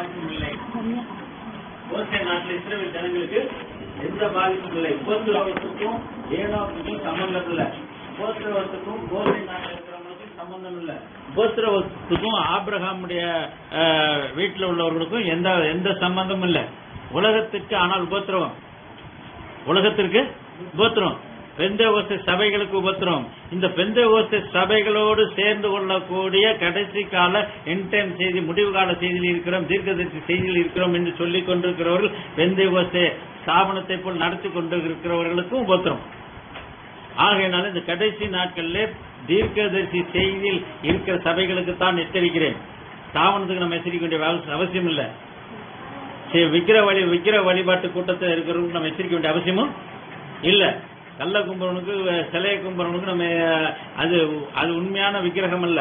பாதிப்பும் இல்லை. மோசே நாட்டில் இஸ்ரவேல் ஜனங்களுக்கு எந்த பாதிப்பும் இல்லை. உபத்திரவத்துக்கும் ஏனோக்குக்கும் சம்பந்தம் இல்லை. உபத்திரவத்துக்கும் மோசே நாட்டில் இருக்கிறவங்களுக்கும் சம்பந்தம் இல்லை. உபத்திரவத்துக்கும் ஆபிரகாமுடைய வீட்டில் உள்ளவர்களுக்கும் எந்த சம்பந்தமும் இல்லை. உலகத்துக்கு ஆனால் உபத்திரவம், உலகத்திற்கு உபத்திரம், பெந்தேகோஸ்தே சபைகளுக்கு உபத்திரம். இந்த பெந்தேகோஸ்தே சபைகளோடு சேர்ந்து கொள்ளக்கூடிய கடைசி கால எண்ட் டைம் செய்தி, முடிவு கால செய்தியில் இருக்கிறோம், தீர்க்கதரிசி செய்தியில் இருக்கிறோம் என்று சொல்லிக் கொண்டிருக்கிறவர்கள், பெந்தேகோஸ்தே ஸ்தாபனத்தை போல் நடத்தி கொண்டிருக்கிறவர்களுக்கும் உபத்திரம். ஆகையினால இந்த கடைசி நாட்களிலே தீர்க்கதரிசி செய்தியில் இருக்கிற சபைகளுக்கு தான் எச்சரிக்கிறேன். ஸ்தாபனத்துக்கு நம்ம எச்சரிக்க வேண்டிய அவசியம் இல்லை. விக்கிர வழிபாட்டு கூட்டத்தில் இருக்கிறவங்களுக்கு நம்ம எச்சரிக்க வேண்டிய அவசியமும் இல்லை. கள்ள கும்பரனுக்கு சிலையை கும்பரனுக்கு நம்ம அது உண்மையான விக்கிரகம் அல்ல.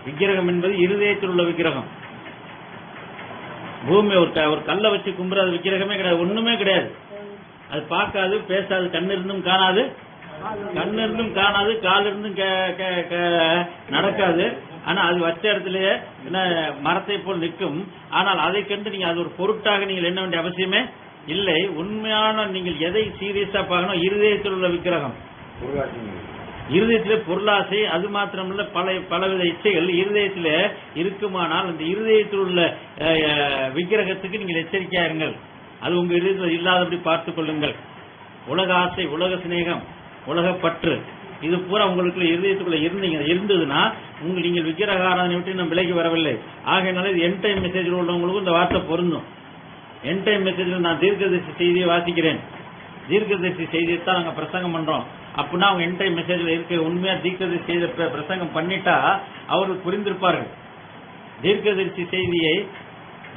விக்கிரகம் என்பது இருதயத்தில் உள்ள விக்கிரகம். பூமி ஒரு கல்லை வச்சு கும்புற அது விக்கிரகமே கிடையாது, ஒண்ணுமே கிடையாது. அது பார்க்காது, பேசாது, கண்ணு இருந்தும் காணாது, கால் இருந்தும் நடக்காது. ஆனா அது வச்ச இடத்துலயே மரத்தை போல் நிற்கும். ஆனால் அதை கண்டு நீங்க அது ஒரு பொருட்டாக நீங்கள் என்ன வேண்டிய அவசியமே இல்லை. உண்மையான நீங்கள் எதை சீரியஸா பார்க்கணும், இருதயத்தில் உள்ள விக்கிரகம், இருதயத்திலே பொருளாசை, அது மாத்திரமல்ல பலவித இச்சைகள் இருதயத்திலே இருக்குமானால் அந்த இருதயத்தில் உள்ள விக்கிரகத்துக்கு நீங்கள் எச்சரிக்கையா இருங்கள். அது உங்க இருதயத்தில் இல்லாதபடி பார்த்துக் கொள்ளுங்கள். உலக ஆசை, உலக சிநேகம், உலக பற்று, இது பூரா உங்களுக்கு இருதயத்துக்குள்ள இருந்ததுன்னா நீங்கள் விக்கிரக ஆராதனை விட்டு நம்ம விலகி வரவில்லை. ஆகையினால இது எண்ட் டைம் மெசேஜில் உள்ளவங்களுக்கும் இந்த வார்த்தை பொருந்தும். எண்ட் டைம் மெசேஜில் நான் தீர்க்கதரிசி செய்தியை வாசிக்கிறேன், தீர்க்கதரிசி செய்தியை தான் நாங்கள் பிரசங்கம் பண்றோம். அப்படின்னா அவங்க எண்ட் டைம் மெசேஜில் இருக்க உண்மையா தீர்க்கதரிசி செய்த பிரசங்கம் பண்ணிட்டா அவர்கள் புரிந்திருப்பார்கள். தீர்க்கதரிசி செய்தியை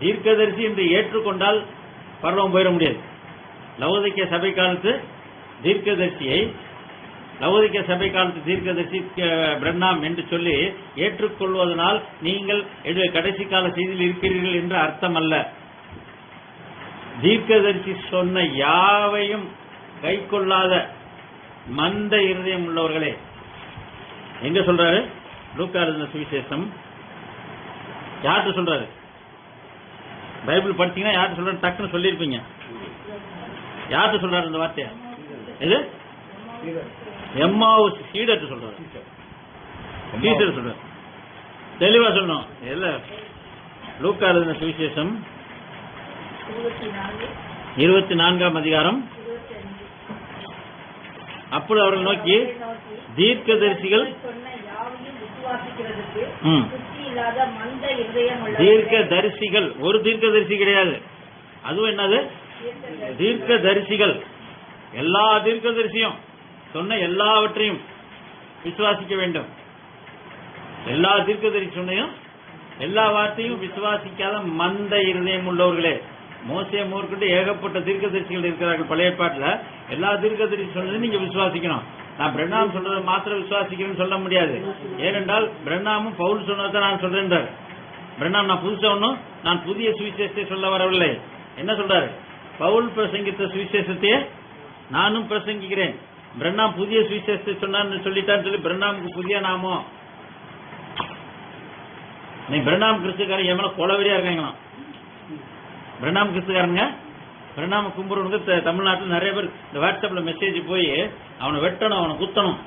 தீர்க்கதரிசி என்று ஏற்றுக்கொண்டால் பரலோகம் போயிட முடியாது. லவோதிக்கேய சபை காலத்து தீர்க்கதரிசியை, லவோதிக்கேய சபை காலத்து தீர்க்கதரிசி பிரண்ணாம் என்று சொல்லி ஏற்றுக்கொள்வதனால் நீங்கள் கடைசி கால செய்தியில் இருக்கிறீர்கள் என்று அர்த்தம் அல்ல. தீர்க்கதரிசி சொன்ன யாவையும் கை கொள்ளாத மந்த இருதயம் உள்ளவர்களே, எங்க சொல்றாரு? லூக்கா எழுதின சுவிசேஷம். யார்கிட்ட சொல்றாரு? பைபிள் படிச்சீங்கன்னா யார்கிட்ட சொல்றாரு டக்குன்னு சொல்லியிருப்பீங்க. யார்கிட்ட சொல்றாரு இந்த வார்த்தையா? இது எம்மாவுஸ் சீடர்ட்ட சொல்றாரு. சீடர் சொல்றாரு, தெளிவா சொல்லணும். இல்ல லூக்கா எழுதின சுவிசேஷம் 24ஆம் அதிகாரம். அப்பொழுது அவர்கள் நோக்கி தீர்க்கதரிசிகள் தீர்க்கதரிசிகள், ஒரு தீர்க்கதரிசி கிடையாது, அதுவும் என்னது தீர்க்கதரிசிகள், எல்லா தீர்க்கதரிசியும் சொன்ன எல்லாவற்றையும் விசுவாசிக்க வேண்டும். எல்லா தீர்க்கதரிசி சொன்னையும் எல்லா வார்த்தையும் விசுவாசிக்காத மந்த இருதயம் உள்ளவர்களே. மோசே மூர்க்கிட்ட ஏகப்பட்ட தீர்க்கதரிசிகள் இருக்கிறார்கள் பழைய ஏற்பாட்டுல. எல்லா தீர்க்கதரிசி சொன்னதையும் நீங்க விசுவாசிக்கணும். நான் பிரண்ணாம் சொல்றதை மாத்திரம் விசுவாசிக்கிறேன்னு சொல்ல முடியாது. ஏனென்றால் பிரண்ணாமும் பவுல் சொன்னதை நான் சொல்றேன். பிரண்ணாம் நான் புதுசா ஒன்னும் நான் புதிய சுவிசேஷத்தை சொல்ல வரவில்லை. என்ன சொல்றாரு? பவுல் பிரசங்கித்த சுவிசேஷத்தையே நானும் பிரசங்கிக்கிறேன். பிரண்ணாம் புதிய சுவிசேஷத்தை சொன்னான்னு சொல்லிட்டான்னு சொல்லி பிரண்ணாமுக்கு புதிய நாமம். நீ பிரண்ணாம் கிறிஸ்துக்காரன் என் மேல கொலவெறியா இருக்காங்களாம். பிரண்ணாம் கிறிஸ்துக்காரங்க, பிரணாம கும்புறவனுக்கு தமிழ்நாட்டில் நிறைய பேர் இந்த வாட்ஸ்அப்ல மெசேஜ் போய் அவனை வெட்டணும், அவனை குத்தணும்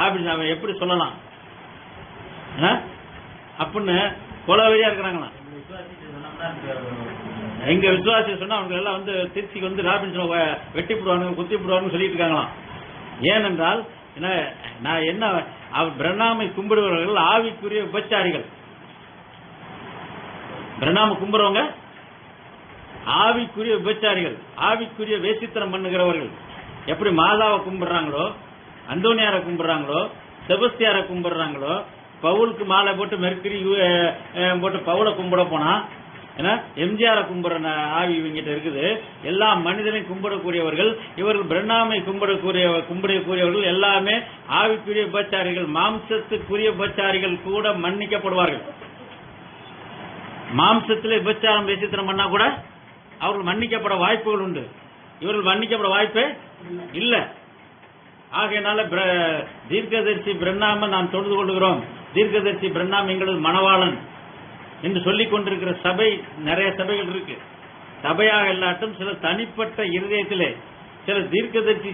அப்படின்னு அவன் எப்படி சொல்லலாம் அப்படின்னு கொலவெறியா இருக்கிறாங்களாம். எங்க விசுவாசி சொன்னா அவங்க எல்லாம் வந்து திருச்சிக்கு வந்து ராபின்சன் வெட்டி போடுவானுங்க, குத்தி போடுவானுன்னு சொல்லிட்டு இருக்காங்களாம். ஏனென்றால் நான் என்ன, அவர் பிரணாமை கும்பிடுபவர்கள் ஆவிக்குரிய விபச்சாரிகள். பிரணாம கும்பிடுறவங்க ஆவிக்குரிய விபச்சாரிகள், ஆவிக்குரிய வேசித்தனம் பண்ணுகிறவர்கள். எப்படி மாதாவை கும்பிடுறாங்களோ, அந்தோனியாரை கும்பிடுறாங்களோ, செபஸ்தியாரை கும்பிடுறாங்களோ, பவுலுக்கு மாலை போட்டு மெர்க்கரி போட்டு பவுலை கும்பிட போனா ஏன்னா எம்ஜிஆரை கும்பிடுற ஆவி இவங்கிட்ட இருக்குது. எல்லா மனிதனையும் கும்பிடக்கூடியவர்கள் இவர்கள். பிரணாமை கும்பிடக்கூடியவர்கள் எல்லாமே ஆவிக்குரிய விபச்சாரிகள், மாம்சத்துக்குரிய விபச்சாரிகள் கூட மன்னிக்கப்படுவார்கள். மாம்சத்தில் விபச்சாரம் வேசித்தனம் பண்ணா கூட அவர்கள் மன்னிக்கப்பட வாய்ப்புகள் உண்டு. இவர்கள் மன்னிக்கப்பட வாய்ப்பே இல்ல. ஆகையினால தீர்க்கதரிசி பிரண்ணாம நாம் தொழுது கொள்கிறோம். தீர்க்கதரிசி பிரண்ணாம் எங்களது மணவாளன். என்று சொல்லிக் கொண்டிருக்கிற சபை நிறைய சபைகள் இருக்கு. சபையாக இல்லாட்டும் சில தனிப்பட்ட இருதயத்திலே சில தீர்க்கதரிசி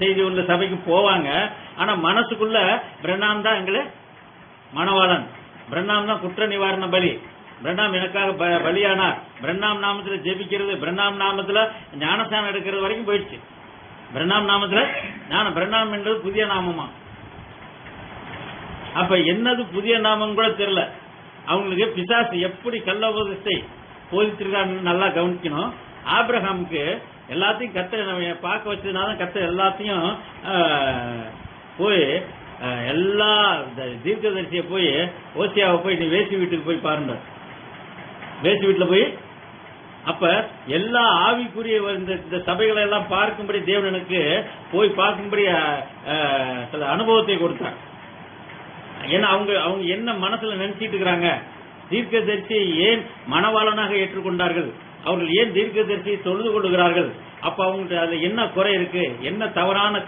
செய்தி உள்ள சபைக்கு போவாங்க. ஆனா மனசுக்குள்ள பிரண்ணாம் தான் எங்களை மணவாளன், பிரண்ணாம் தான் குற்ற நிவாரண பலி, பிரண்ணாம் எனக்காக பலியானார், பிரண்ணாம் நாமத்துல ஜெபிக்கிறது, பிரண்ணாம் நாமத்துல ஞானஸ்தானம் எடுக்கிறது வரைக்கும் போயிடுச்சு. பிரண்ணாம் நாமத்துல பிரண்ணாம் என்றது புதிய நாமமா? அப்ப என்னது புதிய நாமம் கூட தெரியல அவங்களுக்கு. பிசாசு எப்படி கள்ளபோதத்தை போதிச்சிருக்கான்னு நல்லா கவனிக்கணும். ஆபிரகாமுக்கு எல்லாத்தையும் கத்த பார்க்க வச்சதுனால கத்த எல்லாத்தையும் போய் எல்லா தீர்க்கதரிசிய போய் ஓசியாவை போய் நீ வேசி வீட்டுக்கு போய் பாருங்க, வேசி வீட்டுல போய் அப்ப எல்லா ஆவிக்குரிய இந்த சபைகளை எல்லாம் பார்க்கும்படி தேவன் எனக்கு போய் பார்க்கும்படி சில அனுபவத்தை கொடுத்தாங்க. ஏன்னா அவங்க என்ன மனசுல நினைச்சிட்டு இருக்கிறாங்க, தீர்க்கதரிசியை ஏன் மணவாளனாக ஏற்றுக்கொண்டார்கள், அவர்கள் ஏன் தீர்க்கதரிசியை தொழுது கொள்ளுகிறார்கள், அப்ப அவங்களுக்கு அதுல என்ன குறை இருக்கு, என்ன தவறான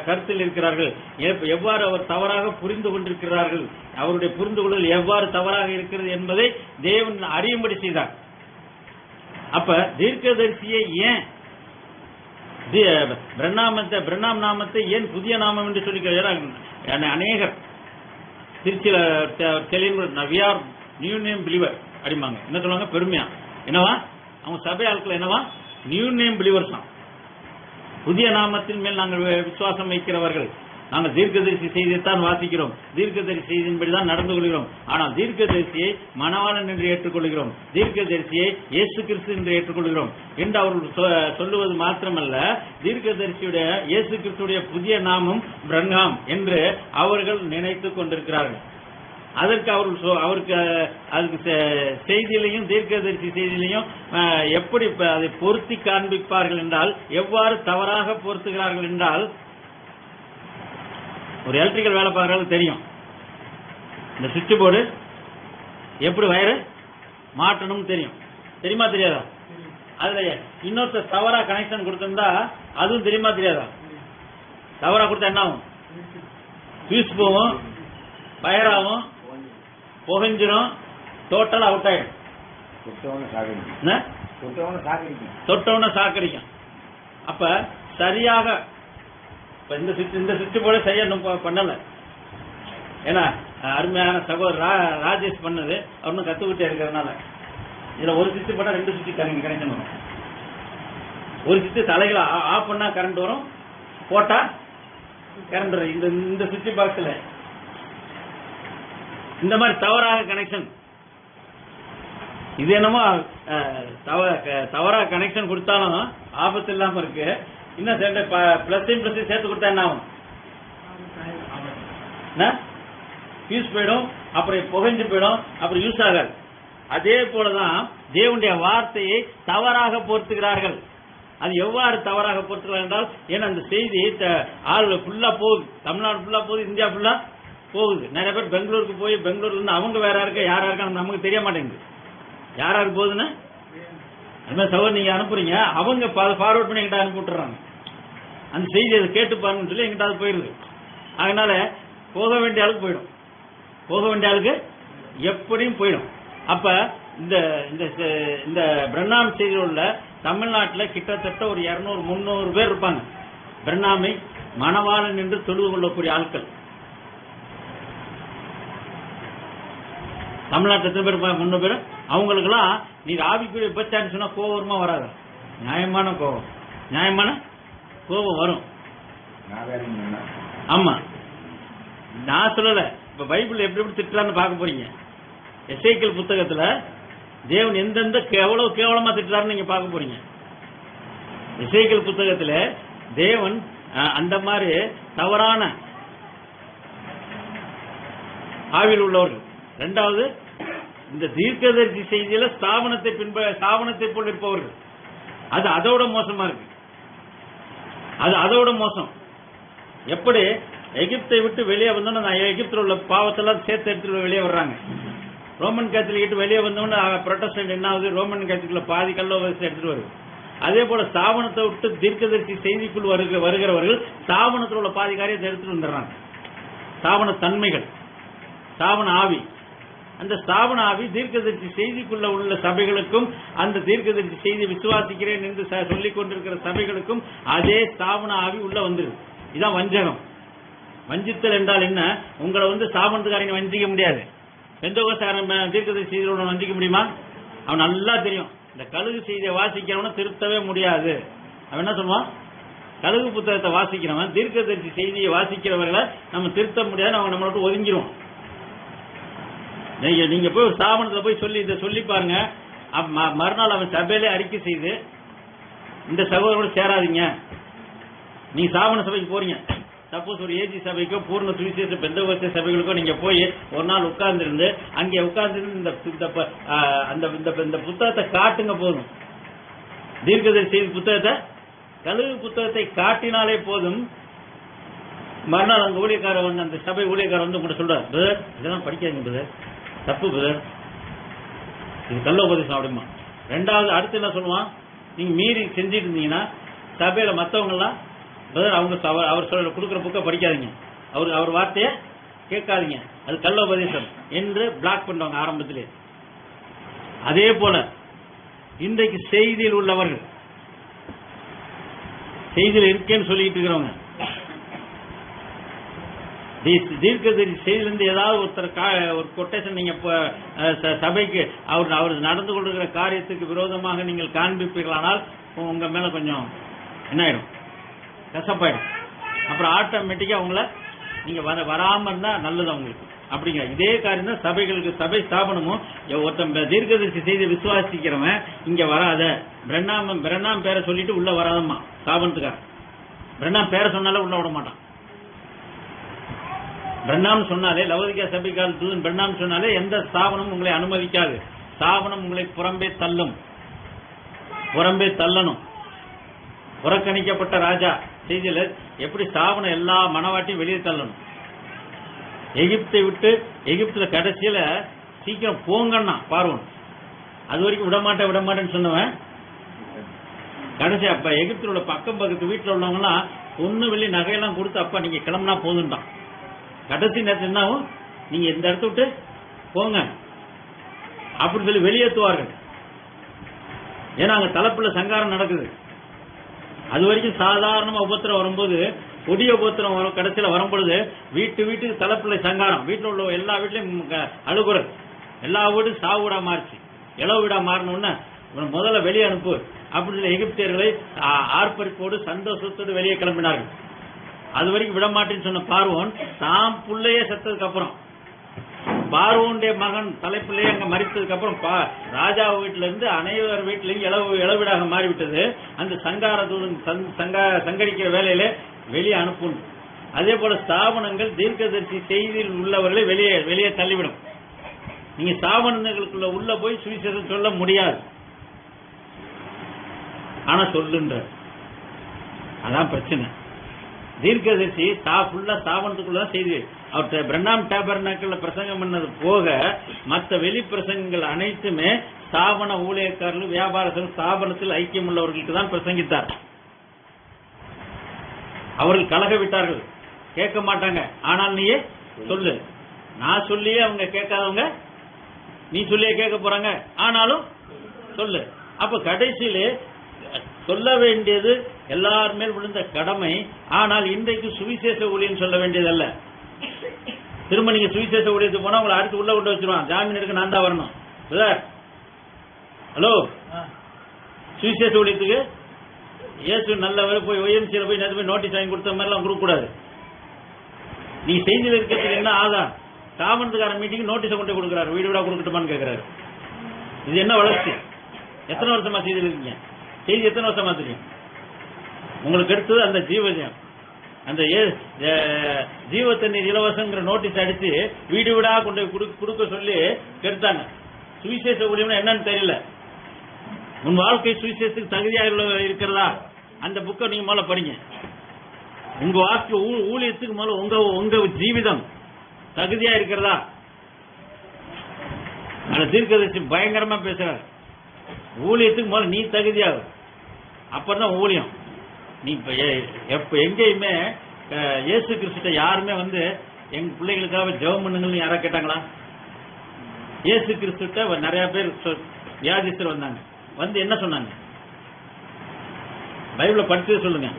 கருத்தில் இருக்கிறார்கள், எவ்வாறு அவர் தவறாக புரிந்து கொண்டிருக்கிறார்கள், அவருடைய புரிந்து கொள்ளுதல் எவ்வாறு தவறாக இருக்கிறது என்பதை தேவன் அறியும்படி செய்தார். அப்ப தீர்க்கதரிசியை ஏன் பிரண்ணாம் நாமத்தை ஏன் புதிய நாமம் என்று சொல்லி அநேகர் திருச்சியில தெளிவு நியூ நேம் பிலீவர் அப்படிம்பாங்க. என்ன சொல்லுவாங்க பெருமையா, என்னவா அவங்க சபை ஆட்கள் என்னவா நியூ நேம் பிலீவர்ஸ் தான், புதிய நாமத்தின் மேல் நாங்கள் விசுவாசம் வைக்கிறவர்கள், நாங்கள் தீர்க்கதரிசி செய்தியைத்தான் வாசிக்கிறோம், தீர்க்கதரிசி செய்தியின்படிதான் நடந்து கொள்கிறோம். ஆனால் தீர்க்கதரிசியை மணவாளன் என்று ஏற்றுக்கொள்கிறோம், தீர்க்கதரிசியை இயேசு கிறிஸ்து என்று ஏற்றுக்கொள்கிறோம் என்று அவர்கள் சொல்லுவது மாத்திரமல்ல, தீர்க்கதரிசியுடைய இயேசு கிறிஸ்துடைய புதிய நாமம் பிரங்காம் என்று அவர்கள் நினைத்துக் கொண்டிருக்கிறார்கள். அதற்கு அவருக்கு அதுக்கு செய்தியிலையும் தீர்க்கதரிசி செய்தியிலையும் எப்படி அதை பொருத்தி காண்பிப்பார்கள் என்றால், எவ்வாறு தவறாக பொருத்துகிறார்கள் என்றால், ஒரு எலக்ட்ரிக்கல் வேலை பார்க்கறது தெரியும், இந்த சுவிட்ச் போர்டு எப்படி வயரு மாற்றணும் தெரியும், தெரியுமா தெரியாதா? அதுல இன்னொருத்தர் தவறா கனெக்ஷன் கொடுத்திருந்தா அதுவும் தெரியுமா தெரியாதா? தவறா கொடுத்தா என்ன ஆகும்? ஃபியூஸ் போகும், பயராகும், புகைஞ்சிரும், டோட்டல் அவுட் ஆயிடும், தொட்டவன சாக்கடிக்கும். அப்ப சரியாக இந்த சுவிட்ச் போர்டு சரியா பண்ணல, ஏன்னா அருமையான சகோதரர் ராஜேஷ் பண்ணது அவரும் கத்துக்கிட்டே இருக்கிறதுனால இதுல ஒரு சுவிட்ச் போட்டா 2 சுவிட்ச் கனெக்ஷன் வரும், ஒரு சுவிட்ச் தலைகளை ஆஃப் பண்ணா கரண்ட் வரும், போட்டா கரண்ட் வரும். இந்த சுவிட்ச் பாக்ஸ்ல இந்த மாதிரி தவறாக கனெக்ஷன், இது என்னமோ தவறா கனெக்ஷன் கொடுத்தாலும் ஆபத்து இல்லாம இருக்கு. இன்னும் பிளஸ் சேர்த்து கொடுத்தா என்ன ஆகும்? ஃபியூஸ் போயிடும், அப்புறம் புகைஞ்சு போயிடும், அப்புறம் யூஸ் ஆகாது. அதே போலதான் தேவனுடைய வார்த்தையை தவறாக பொறுத்துகிறார்கள். அது எவ்வாறு தவறாக பொறுத்துகிறார்கள் என்றால், ஏன்னா அந்த செய்தி ஆள் ஃபுல்லா போகுது, தமிழ்நாடு ஃபுல்லா போகுது, இந்தியா ஃபுல்லா போகுது. நிறைய பேர் பெங்களூருக்கு போய் பெங்களூர்ல இருந்து அவங்க வேற யாருக்கா யாரா இருக்காங்க நமக்கு தெரிய மாட்டேங்குது, யாராருக்கு போகுதுன்னு. அது மாதிரி சகோதரர் நீங்க அனுப்புறீங்க, அவங்க ஃபார்வர்ட் பண்ணி எங்கிட்ட அனுப்பி விட்டுறாங்க, அந்த செய்தி அதை கேட்டு பாருங்கன்னு சொல்லி எங்கிட்ட அது போயிருது. அதனால போக வேண்டிய ஆளுக்கு போயிடும், போக வேண்டிய ஆளுக்கு எப்படியும் போயிடும். அப்ப இந்த பிரண்ணாம் செய்தியில் உள்ள தமிழ்நாட்டில் கிட்டத்தட்ட ஒரு 200-300 பேர் இருப்பாங்க, பிரண்ணாமை மணவாளன் என்று தொழுது கொள்ளக்கூடிய ஆட்கள். தமிழ்நாட்டில் எத்தனை பேர் இருப்பாங்க? 300 பேர். அவங்களுக்கெல்லாம் நீங்க ஆவிக்குரிய விபச்சாரம் சொன்னா கோபமா வராது, நியாயமான கோபம், நியாயமான கோபம் வரும். ஆமா, நான் சொல்லல, இப்ப பைபிள் எப்படி எப்படி திட்டுறான்னு பார்க்க போறீங்க. எசேக்கியேல் புத்தகத்துல தேவன் எந்தெந்த எவ்வளவு கேவலமா திட்டுறாருன்னு நீங்க பார்க்க போறீங்க. எசேக்கியேல் புத்தகத்துல தேவன் அந்த மாதிரி தவறான ஆவியில் உள்ளவர்கள். இரண்டாவது, இந்த தீர்க்கதரிசி செய்தியில ஸ்தாபனத்தை போல் இருப்பவர்கள், அது அதோட மோசமா இருக்கு. அது அதோட மோசம். எப்படி எகிப்தை விட்டு வெளியே வந்தோம்னா எகிப்தில் உள்ள பாவத்தெல்லாம் சேர்த்து எடுத்துட்டு வெளியே வர்றாங்க. ரோமன் கேத்தலிக் வெளியே வந்தோம்னா புரொட்டஸ்டன்ட் என்ன ஆகுது? ரோமன் கேத்தலிக்ல பாதி கல்லோபத்தை எடுத்துட்டு வருது. அதே போல ஸ்தாபனத்தை விட்டு தீர்க்கதரிசி செய்திக்குள் வருகிறவர்கள் ஸ்தாபனத்தில் உள்ள பாதி காரியத்தை எடுத்துட்டு வந்துடுறாங்க. ஸ்தாபன தன்மைகள், ஸ்தாபன ஆவி, அந்த ஸ்தாபன ஆவி தீர்க்கதரிசி செய்திக்குள்ள உள்ள சபைகளுக்கும் அந்த தீர்க்கதரிசி செய்தி விசுவாசிக்கிறேன் என்று சொல்லிக் கொண்டிருக்கிற சபைகளுக்கும் அதே ஸ்தாபன ஆவி உள்ள வந்துருது. இதுதான் வஞ்சகம். வஞ்சித்தல் என்றால் என்ன? உங்களை ஸ்தாபனத்துக்காரங்க வஞ்சிக்க முடியாது. பெந்தோகோஸ்தேக்காரன் தீர்க்கதரிசி செய்தியோட வஞ்சிக்க முடியுமா? அவன் நல்லா தெரியும். இந்த கழுகு செய்தியை வாசிக்கிறவன திருத்தவே முடியாது. அவன் என்ன சொல்லுவான்? கழுகு புத்தகத்தை வாசிக்கிறவன் தீர்க்கதரிசி செய்தியை வாசிக்கிறவர்களை நம்ம திருத்த முடியாது, அவங்க நம்மளோட ஒதுங்கிடுவோம். நீங்க போய் ஸ்தாபனத்துல போய் சொல்லி இதை சொல்லி பாருங்க. மறுநாள் அவன் சபையிலே அறிக்கை செய்து இந்த சகோதரோட சேராதீங்க, நீங்க ஸ்தாபன சபைக்கு போறீங்க, சப்போஸ் ஒரு ஏஜி சபைக்கோ பூர்ண சுவிசேஷ பெந்தகோஸ்தே சபைகளுக்கோ நீங்க போய் ஒரு நாள் உட்கார்ந்துருந்து அங்கே உட்கார்ந்து இந்த புத்தகத்தை காட்டுங்க போதும். தீர்க்கதரிசி செய்தி புத்தகத்தை, கழுகு புத்தகத்தை காட்டினாலே போதும். மறுநாள் அந்த ஊழியக்காரர் அந்த சபை ஊழியக்காரர் உங்கள்கிட்ட சொல்றாரு, பிரதர் இதெல்லாம் படிக்காதீங்க பிரதர், தப்பு பிரதர், இது கள்ள உபதேசம் அப்படிமா. ரெண்டாவது அடுத்து என்ன சொல்லுவான்? நீங்க மீறி செஞ்சுட்டு இருந்தீங்கன்னா சபையில மற்றவங்க எல்லாம் பிரதர் அவர் சொல்ற கொடுக்குற புக்கை படிக்காதீங்க, அவர் வார்த்தையை கேட்காதீங்க, அது கள்ள உபதேசம் என்று பிளாக் பண்ணுவாங்க ஆரம்பத்திலே. அதே போல இன்றைக்கு செய்தியில் உள்ளவர்கள், செய்தியில் இருக்கேன்னு சொல்லிட்டு இருக்கிறவங்க, தீர்க்கதரிசி செய்திலிருந்து ஏதாவது ஒரு கொட்டேஷன் நீங்க சபைக்கு அவர் நடந்து கொண்டிருக்கிற காரியத்துக்கு விரோதமாக நீங்கள் காண்பிப்பீர்களானால் உங்க மேல கொஞ்சம் என்ன ஆயிடும், கசப்பாயிடும். அப்புறம் ஆட்டோமேட்டிக்கா அவங்கள நீங்க வராம இருந்தா நல்லது அவங்களுக்கு. அப்படிங்கிற இதே காரியம் தான் சபைகளுக்கு. சபை ஸ்தாபனமும் ஒருத்தன் தீர்க்கதரிசி செய்தி விசுவாசிக்கிறவன் இங்க வராத, பிரண்ணாம் பேரை சொல்லிட்டு உள்ள வராதம்மா ஸ்தாபனத்துக்கார. பிரண்ணாம் பேரை சொன்னாலே உள்ள விட மாட்டான். பிரண்ணாம் சொன்னாலே, லவோதிக்கா சபைக்கால் தூதன் பிரண்ணாம் சொன்னாலே எந்த ஸ்தாபனமும் உங்களை அனுமதிக்காது. ஸ்தாபனம் உங்களை புறம்பே தள்ளணும். புறக்கணிக்கப்பட்ட ராஜா செய்தியில எப்படி ஸ்தாபனம் எல்லா மனவாட்டியும் வெளியே தள்ளணும். எகிப்தை விட்டு எகிப்துல கடைசியில சீக்கிரம் போங்கன்னா பார்வோன், அது வரைக்கும் விடமாட்டேன்னு சொன்னவன் கடைசி அப்ப எகிப்தில் உள்ள பக்கம் பக்கத்து வீட்டில் உள்ளவங்க எல்லாம் ஒண்ணு வெள்ளி நகையெல்லாம் கொடுத்து அப்பா நீங்க கிளம்புனா போதுன்ட்டான். கடைசி நேரத்தில் என்னாவும், நீங்க இந்த இடத்த விட்டு போங்க அப்படின்னு சொல்லி வெளியேற்றுவார்கள். ஏன்னா அங்க தலைப்புல சங்காரம் நடக்குது. அது வரைக்கும் சாதாரணமா உபத்திரம் வரும்போது, கொடிய உபத்திரம் கடைசியில வரும்பொழுது வீட்டுக்கு தலைப்புல சங்காரம், வீட்டில் உள்ள எல்லா வீட்லயும் அழுகுறது, எல்லா வீடும் சாவு வீடா மாறிச்சு, இளவு வீடா மாறணும்னா முதல்ல வெளியே அனுப்பு அப்படின்னு சொல்லி எகிப்தியர்களை ஆர்ப்பரிப்போடு சந்தோஷத்தோடு வெளியே கிளம்பினார்கள். அது வரைக்கும் விடமாட்டேன்னு சொன்ன பார்வோன் தாம் பிள்ளையே செத்ததுக்கு அப்புறம், பார்வோனுடைய மகன் தலைப்பிள்ளையே அங்க மறித்ததுக்கு அப்புறம் ராஜா வீட்டில இருந்து அனைவர் வீட்டிலையும் இளவீடாக மாறிவிட்டது. அந்த சங்கார தூதன் சங்கரிக்கிற வேலையில வெளியே அனுப்பும். அதே போல ஸ்தாபனங்கள் தீர்க்கதரிசி செய்தியில் உள்ளவர்களை வெளியே தள்ளிவிடும். நீங்க ஸ்தாபனங்களுக்குள்ள உள்ள போய் சுவிசேஷம் சொல்ல முடியாது, ஆனா சொல்லுன்ற அதான் பிரச்சனை. தீர்க்கதரிசி ஃபுல்லா ஸ்தாபனத்துக்குள்ளதான் செய்தி. அவர் பிரண்ணாம் டேபர்நாக்கில் பிரசங்கம் பண்ணது போக மற்ற வெளி பிரசங்கங்கள் அனைத்துமே ஸ்தாபன ஊழியக்காரர்கள், வியாபாரத்தில், ஸ்தாபனத்தில் ஐக்கியம் உள்ளவர்களுக்கு தான் பிரசங்கித்தார். அவர்கள் கலக விட்டார்கள், கேட்க மாட்டாங்க. ஆனால் நீயே சொல்லு, நான் சொல்லியே அவங்க கேட்காதவங்க நீ சொல்லியே கேட்க போறாங்க, ஆனாலும் சொல்லு. அப்ப கடைசியிலே சொல்ல வேண்டியது எல்லாருமே விழுந்த கடமை. ஆனால் இன்றைக்கு சுவிசேஷ ஊழியம் சொல்ல வேண்டியது அல்ல. திரும்ப நீங்க சுவிசேஷ ஊழியத்துக்கு போனா உங்களை அடுத்து உள்ள கொண்டு வச்சிருவான். ஜாமீன் எடுக்க நான் தான் வரணும். ஹலோ, சுவிசேஷ ஊழியத்துக்கு இயேசு நல்ல போய் OMC போய் நேற்று போய் நோட்டீஸ் வாங்கி கொடுத்த மாதிரி எல்லாம் கொடுக்க கூடாது. நீ செய்தியில் இருக்கிறதுக்கு என்ன ஆதாரம்? ஸ்தாபனத்துக்கார மீட்டிங் நோட்டீஸை கொண்டு கொடுக்குறாரு, வீடு வீடா கொடுக்கட்டுமான்னு கேட்கிறாரு. இது என்ன வளர்ச்சி? எத்தனை வருஷமா செய்தியில் இருக்கீங்க? செய்தி எத்தனை வருஷமா தெரியும் உங்களுக்கு? எடுத்தது அந்த ஜீவஜம், அந்த ஜீவ தண்ணீர் இலவசங்கிற நோட்டீஸ் அடிச்சு வீடு வீடா கொண்டு கொடுக்க சொல்லி கெடுத்தாங்க. சுவிசேஷ ஊழியம்னா என்னன்னு தெரியல. உன் வாழ்க்கை சுவிசேஷத்துக்கு தகுதியாக இருக்கிறதா? அந்த புக்கை நீங்க முதல்ல படிங்க. உங்க வாழ்க்கை ஊழியத்துக்கு முதல்ல உங்க ஜீவிதம் தகுதியா இருக்கிறதா? அந்த தீர்க்கதரிசி பயங்கரமா பேசுறாரு. ஊழியத்துக்கு முதல்ல நீ தகுதியாகும், அப்பதான் ஊழியம். நீ எங்கேயுமே இயேசு கிறிஸ்துட்ட யாருமே எங்க பிள்ளைகளுக்காக ஜெபம் பண்ணுங்கன்னு யாரா கேட்டாங்களா? இயேசு கிறிஸ்துட்ட நிறைய பேர் வியாதிஸ்தர் வந்தாங்க. வந்து என்ன சொன்னாங்க? பைபிள படிச்சு சொல்லுங்க.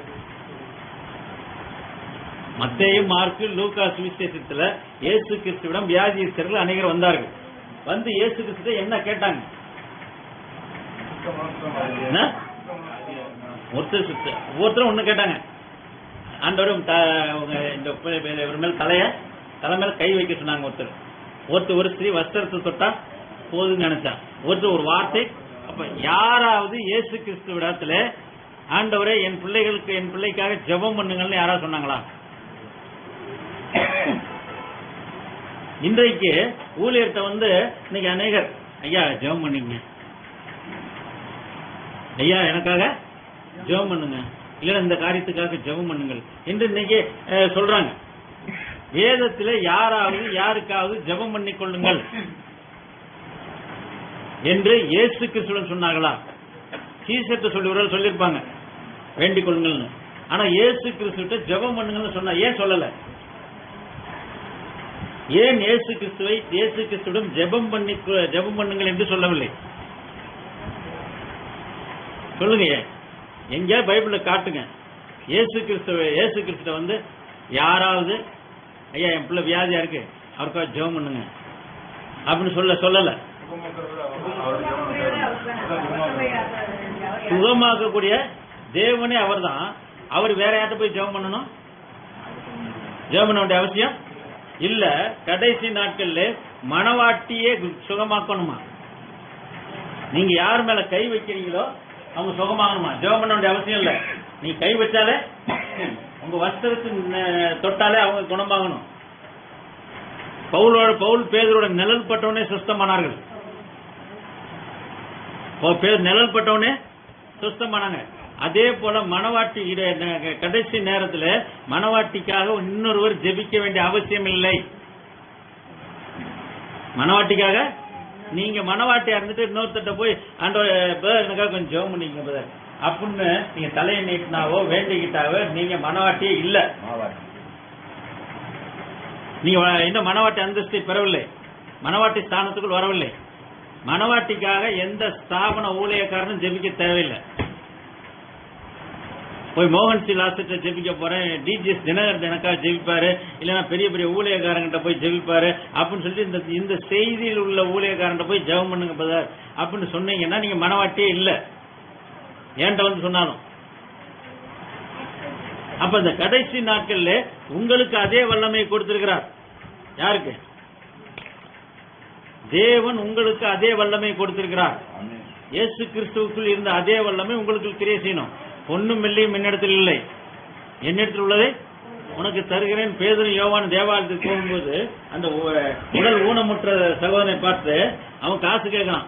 மத்தேயு, மார்க்கு, லூக்கா சுவிசேஷத்துல இயேசு கிறிஸ்துவிடம் வியாதிஸ்தர்கள் அநேகர் வந்தார்கள். வந்து இயேசு கிறிஸ்துட்ட என்ன கேட்டாங்க? ஒவ்வொருத்தரும் ஒண்ணு கேட்டாங்க. ஆண்டவரும் இவர் மேல் தலைமையில கை வைக்க சொன்னாங்க. ஒருத்தர் ஒரு ஸ்திரீ வஸ்திரத்தை தொட்டா போதுன்னு நினைச்சான். ஒருத்தர் ஒரு வார்த்தை. அப்ப யாராவது இயேசு கிறிஸ்துவிடத்துல ஆண்டவரே என் பிள்ளைக்காக ஜெபம் பண்ணுங்கள்னு யாராவது சொன்னாங்களா? இன்றைக்கு ஊழியர்கிட்ட வந்து இன்னைக்கு அநேகர் ஐயா ஜெபம் பண்ணிங்க, ஐயா எனக்காக ஜெபம் பண்ணுங்க, இல்ல இந்த காரியத்துக்காக ஜெபம் பண்ணுங்கள் என்று இன்னைக்கு சொல்றாங்க. வேதத்தில் யாருக்காவது ஜெபம் பண்ணிக் கொள்ளுங்கள் என்று இயேசு கிறிஸ்துவிடம் சொன்னார்களா? சீசர்ட்ட சொல்லியிருப்பாங்க வேண்டிக் கொள்ளுங்கள். ஆனா இயேசு கிறிஸ்துவிட்ட ஜெபம் பண்ணுங்கன்னு சொன்னா ஏன் சொல்லல? ஏன் இயேசு கிறிஸ்துவிடம் ஜெபம் பண்ணுங்கள் என்று சொல்லவில்லை? சொல்லுங்க. எங்க பைபிள்ல காட்டுங்க. இயேசு கிறிஸ்துவ வந்து யாராவது ஐயா என் பிள்ளை வியாதியா இருக்கு அவருக்காக ஜெபம் பண்ணுங்க அப்படின்னு சொல்லல. சுகமாக்கக்கூடிய தேவனே அவர் தான். அவர் வேற யார்ட்ட போய் ஜெபம் பண்ணணும்? ஜெபம் பண்ண வேண்டிய அவசியம் இல்ல. கடைசி நாட்கள்ல மனவாட்டியே சுகமாக்கணுமா? நீங்க யார் மேல கை வைக்கிறீங்களோ அவங்க சுகமாகணுமா? ஜெபம் பண்ண வேண்டிய அவசியம் இல்ல. நீ கை வச்சாலே உங்க வஸ்திரத்து தொட்டாலே அவங்க குணமாகணும். பவுல் பேதுரோட நிழல் பட்டவனே சுத்தமானார்கள். நிழல் பட்டவனே சுத்தமானாங்க. அதே போல மனவாட்டி கடைசி நேரத்தில் மனவாட்டிக்காக இன்னொருவர் ஜெபிக்க வேண்டிய அவசியம் இல்லை. மனவாட்டிக்காக நீங்க மனவாட்டியா இருந்துட்டு இன்னொருத்த போய் ஆண்டவர் எனக்காக கொஞ்சம் ஜெபம் பண்ணிக்கங்க பிரதர் அப்படின்னு நீங்க தலையை நீட்டினாவோ வேண்டிக்கிட்டாவோ நீங்க மனவாட்டியே இல்ல. நீங்க இன்னும் மனவாட்டி அந்தஸ்தை பெறவில்லை, மனவாட்டி ஸ்தானத்துக்குள் வரவில்லை. மனவாட்டிக்காக எந்த ஸ்தாபன ஊழியக்காரனும் ஜெபிக்க தேவையில்லை. போய் மோகன் சி லாஸ்ட்ட ஜெபிக்க போறேன், டிஜிஎஸ் தினகரன் எனக்காக ஜெபிப்பாரு, இல்லைன்னா பெரிய பெரிய ஊழியக்காரங்கிட்ட போய் ஜெபிப்பாரு அப்படின்னு சொல்லிட்டு இந்த செய்தியில் உள்ள ஊழியக்காரன் போய் ஜெபம் பண்ணுங்க பிரதர் அப்படின்னு சொன்னீங்கன்னா நீங்க மனவாட்டியே இல்ல. ஏன்ட்ட வந்து சொன்னாலும் அப்ப இந்த கடைசி நாட்கள்ல உங்களுக்கு அதே வல்லமை கொடுத்திருக்கிறார். யாருக்கு? தேவன் உங்களுக்கு அதே வல்லமை கொடுத்திருக்கிறார். இயேசு கிறிஸ்துவுக்குள் இருந்த அதே வல்லமை உங்களுக்கு கிரியை செய்யணும். பொன்னும் வெள்ளியும் என்னிடத்தில் இல்லை, என்னிடத்தில் உள்ளதை உனக்கு தருகிறேன். பேதுரு யோவான் தேவாலயத்துக்கு போகும்போது அந்த உடல் ஊனமுற்ற சகோதரனை பார்த்து அவன் காசு கேட்கறான்.